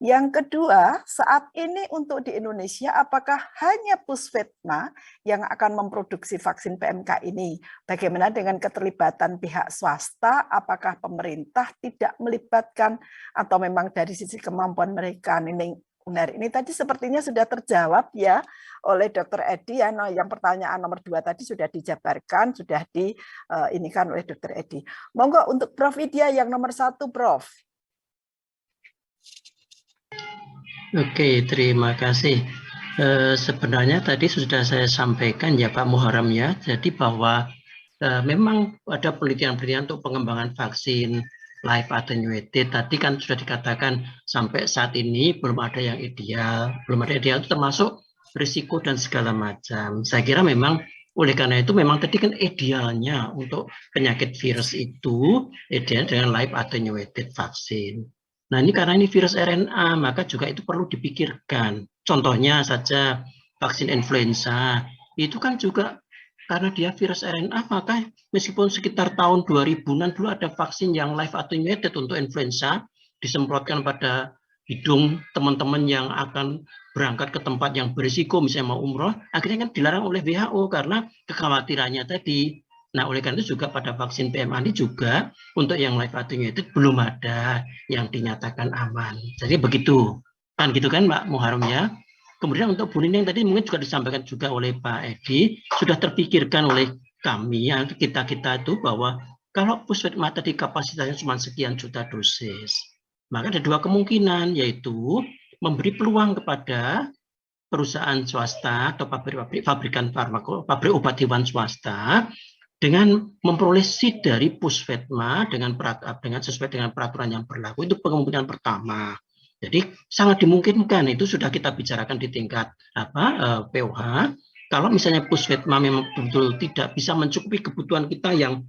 Yang kedua, saat ini untuk di Indonesia, apakah hanya Puskesmas yang akan memproduksi vaksin PMK ini? Bagaimana dengan keterlibatan pihak swasta? Apakah pemerintah tidak melibatkan atau memang dari sisi kemampuan mereka? Ini tadi sepertinya sudah terjawab ya oleh Dr. Edi. Yang pertanyaan nomor 2 tadi sudah dijabarkan, sudah diinikan oleh Dr. Edi. Monggo untuk Prof. Widya yang nomor 1, Prof. Oke, terima kasih. Sebenarnya tadi sudah saya sampaikan ya Pak Muharram ya, jadi bahwa memang ada penelitian-penelitian untuk pengembangan vaksin live attenuated. Tadi kan sudah dikatakan sampai saat ini belum ada yang ideal. Belum ada ideal itu termasuk risiko dan segala macam. Saya kira memang oleh karena itu memang tadi kan idealnya untuk penyakit virus itu ideal dengan live attenuated vaksin. Nah ini karena ini virus RNA, maka juga itu perlu dipikirkan. Contohnya saja vaksin influenza, itu kan juga karena dia virus RNA, maka meskipun sekitar tahun 2000-an dulu ada vaksin yang live attenuated untuk influenza, disemprotkan pada hidung teman-teman yang akan berangkat ke tempat yang berisiko, misalnya mau umroh, akhirnya kan dilarang oleh WHO karena kekhawatirannya tadi. Nah, oleh karena itu juga pada vaksin PMA ini juga untuk yang live attenuated belum ada yang dinyatakan aman. Jadi begitu. Kan gitu kan Mbak Muharram ya. Kemudian untuk Bu Nining tadi mungkin juga disampaikan juga oleh Pak Edi, sudah terpikirkan oleh kami, ya, kita-kita itu bahwa kalau Puskesmas tadi kapasitasnya cuma sekian juta dosis, maka ada 2 kemungkinan, yaitu memberi peluang kepada perusahaan swasta atau pabrikan farmako, pabrik obat hewan swasta, dengan memperoleh seat dari Puskesmas dengan sesuai dengan peraturan yang berlaku. Itu kemungkinan pertama. Jadi sangat dimungkinkan, itu sudah kita bicarakan di tingkat POH. Kalau misalnya Puskesmas memang betul tidak bisa mencukupi kebutuhan kita yang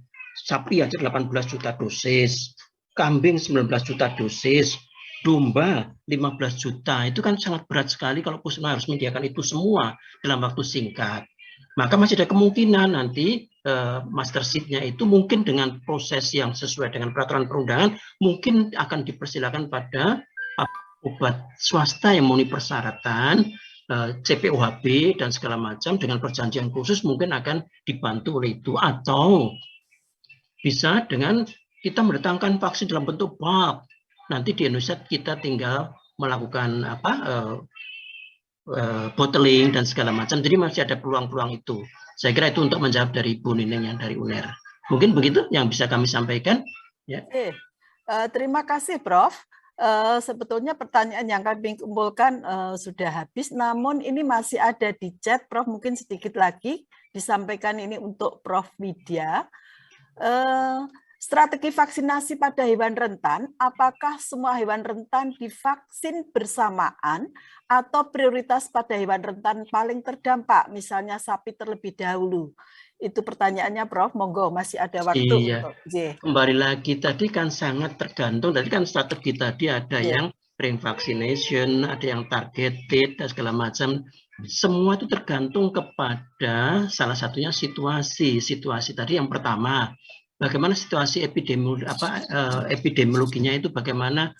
sapi aja 18 juta dosis, kambing 19 juta dosis, domba 15 juta, itu kan sangat berat sekali kalau Puskesmas harus menyediakan itu semua dalam waktu singkat. Maka masih ada kemungkinan nanti master seat-nya itu mungkin dengan proses yang sesuai dengan peraturan perundangan mungkin akan dipersilakan pada obat swasta yang memenuhi persyaratan CPOHB dan segala macam dengan perjanjian khusus mungkin akan dibantu oleh itu, atau bisa dengan kita mendatangkan vaksin dalam bentuk bulk. Nanti di Indonesia kita tinggal melakukan bottling dan segala macam. Jadi masih ada peluang-peluang itu. Saya kira itu untuk menjawab dari Bu Nining yang dari UNER. Mungkin begitu yang bisa kami sampaikan. Ya. Terima kasih, Prof. Sebetulnya pertanyaan yang kami kumpulkan sudah habis, namun ini masih ada di chat, Prof. Mungkin sedikit lagi disampaikan ini untuk Prof. Widya. Strategi vaksinasi pada hewan rentan, apakah semua hewan rentan divaksin bersamaan atau prioritas pada hewan rentan paling terdampak, misalnya sapi terlebih dahulu? Itu pertanyaannya, Prof. Monggo, masih ada waktu. Iya. Untuk Kembali lagi tadi kan sangat tergantung. Tadi kan strategi tadi ada yang ring vaccination, ada yang targeted dan segala macam. Semua itu tergantung kepada salah satunya situasi tadi. Yang pertama, bagaimana situasi epidemiologinya itu, bagaimana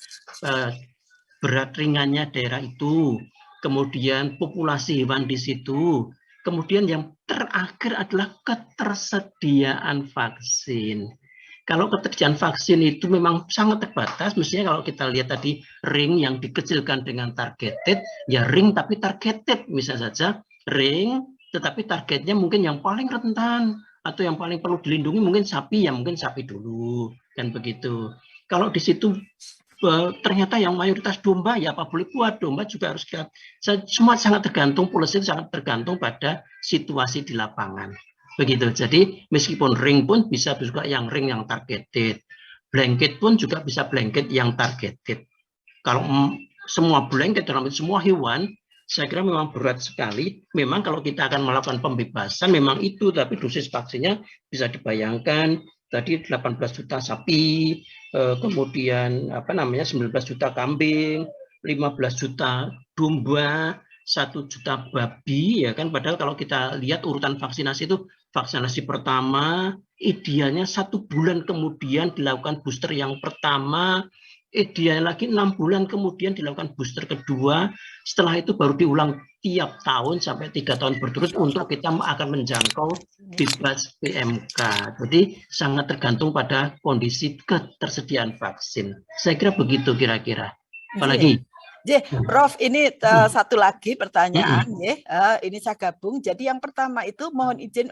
berat ringannya daerah itu, kemudian populasi hewan di situ, kemudian yang terakhir adalah ketersediaan vaksin. Kalau ketersediaan vaksin itu memang sangat terbatas, mestinya kalau kita lihat tadi ring yang dikecilkan dengan targeted, ya ring tapi targeted, misalnya saja ring, tetapi targetnya mungkin yang paling rentan atau yang paling perlu dilindungi mungkin sapi, ya mungkin sapi dulu, kan begitu. Kalau di situ ternyata yang mayoritas domba, ya apa boleh buat, domba juga harus kita, semua sangat tergantung, polisi sangat tergantung pada situasi di lapangan. Begitu. Jadi meskipun ring pun bisa juga yang ring yang targeted, blanket pun juga bisa blanket yang targeted. Kalau semua blanket dalam semua hewan, saya kira memang berat sekali. Memang kalau kita akan melakukan pembebasan, memang itu, tapi dosis vaksinnya bisa dibayangkan. Tadi 18 juta sapi, kemudian 19 juta kambing, 15 juta domba, 1 juta babi, ya kan. Padahal kalau kita lihat urutan vaksinasi itu, vaksinasi pertama idealnya 1 bulan kemudian dilakukan booster yang pertama, ideal lagi 6 bulan kemudian dilakukan booster kedua, setelah itu baru diulang tiap tahun sampai 3 tahun berturut untuk kita akan menjangkau bebas PMK. Jadi sangat tergantung pada kondisi ketersediaan vaksin. Saya kira begitu kira-kira. Apalagi? Prof, ini satu lagi pertanyaan, ini saya gabung. Jadi yang pertama itu mohon izin,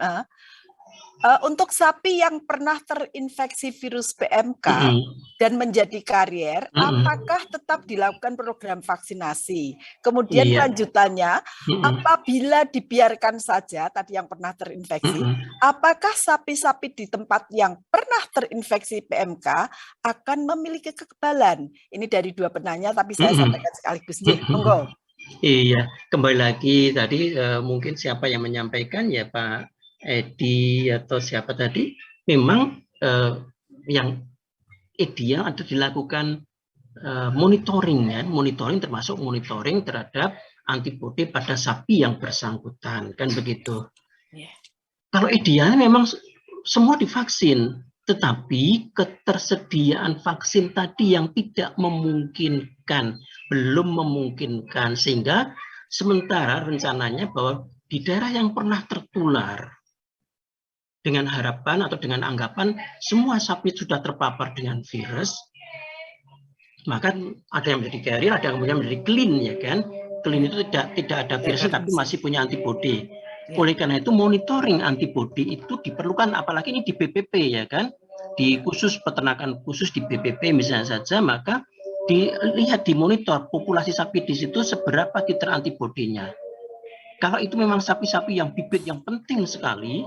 untuk sapi yang pernah terinfeksi virus PMK dan menjadi karier, apakah tetap dilakukan program vaksinasi? Kemudian lanjutannya, apabila dibiarkan saja tadi yang pernah terinfeksi, apakah sapi-sapi di tempat yang pernah terinfeksi PMK akan memiliki kekebalan? Ini dari 2 penanya, tapi saya sampaikan sekaligus. Monggo. Iya, kembali lagi tadi mungkin siapa yang menyampaikan, ya Pak Edi atau siapa tadi, memang yang ideal atau dilakukan monitoring, ya, monitoring termasuk monitoring terhadap antibodi pada sapi yang bersangkutan, kan begitu. Kalau idealnya memang semua divaksin, tetapi ketersediaan vaksin tadi yang tidak memungkinkan, belum memungkinkan, sehingga sementara rencananya bahwa di daerah yang pernah tertular, dengan harapan atau dengan anggapan semua sapi sudah terpapar dengan virus, maka ada yang menjadi carrier, ada yang kemudian menjadi clean, ya kan. Clean itu tidak ada virusnya tapi masih punya antibodi. Oleh karena itu monitoring antibodi itu diperlukan, apalagi ini di BPP, ya kan, di khusus peternakan khusus di BPP misalnya saja, maka dilihat, dimonitor populasi sapi di situ seberapa titer antibodinya. Kalau itu memang sapi-sapi yang bibit yang penting sekali,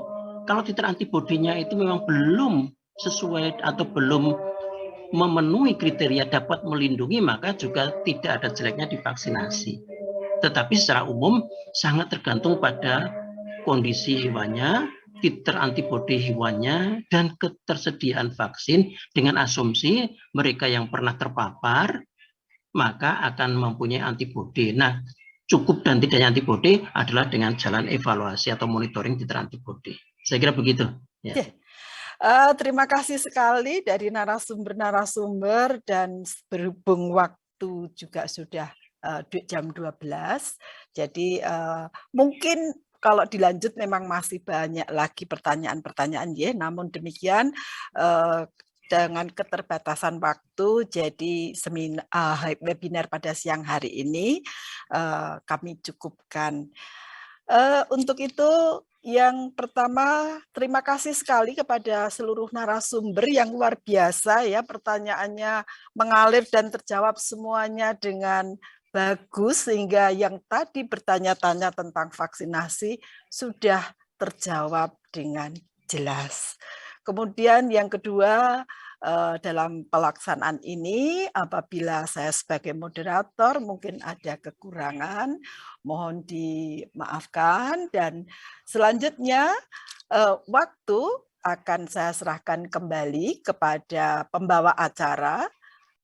kalau titer antibodinya itu memang belum sesuai atau belum memenuhi kriteria dapat melindungi, maka juga tidak ada jeleknya divaksinasi. Tetapi secara umum sangat tergantung pada kondisi hewannya, titer antibodi hewannya, dan ketersediaan vaksin. Dengan asumsi mereka yang pernah terpapar maka akan mempunyai antibodi. Nah, cukup dan tidaknya antibodi adalah dengan jalan evaluasi atau monitoring titer antibodi. Saya kira begitu. Ya. Terima kasih sekali dari narasumber-narasumber, dan berhubung waktu juga sudah jam 12, jadi mungkin kalau dilanjut memang masih banyak lagi pertanyaan-pertanyaan, ya. Namun demikian dengan keterbatasan waktu, jadi webinar pada siang hari ini kami cukupkan. Untuk itu, yang pertama, terima kasih sekali kepada seluruh narasumber yang luar biasa, ya, pertanyaannya mengalir dan terjawab semuanya dengan bagus, sehingga yang tadi bertanya-tanya tentang vaksinasi sudah terjawab dengan jelas. Kemudian yang kedua, dalam pelaksanaan ini, apabila saya sebagai moderator mungkin ada kekurangan, mohon dimaafkan, dan selanjutnya waktu akan saya serahkan kembali kepada pembawa acara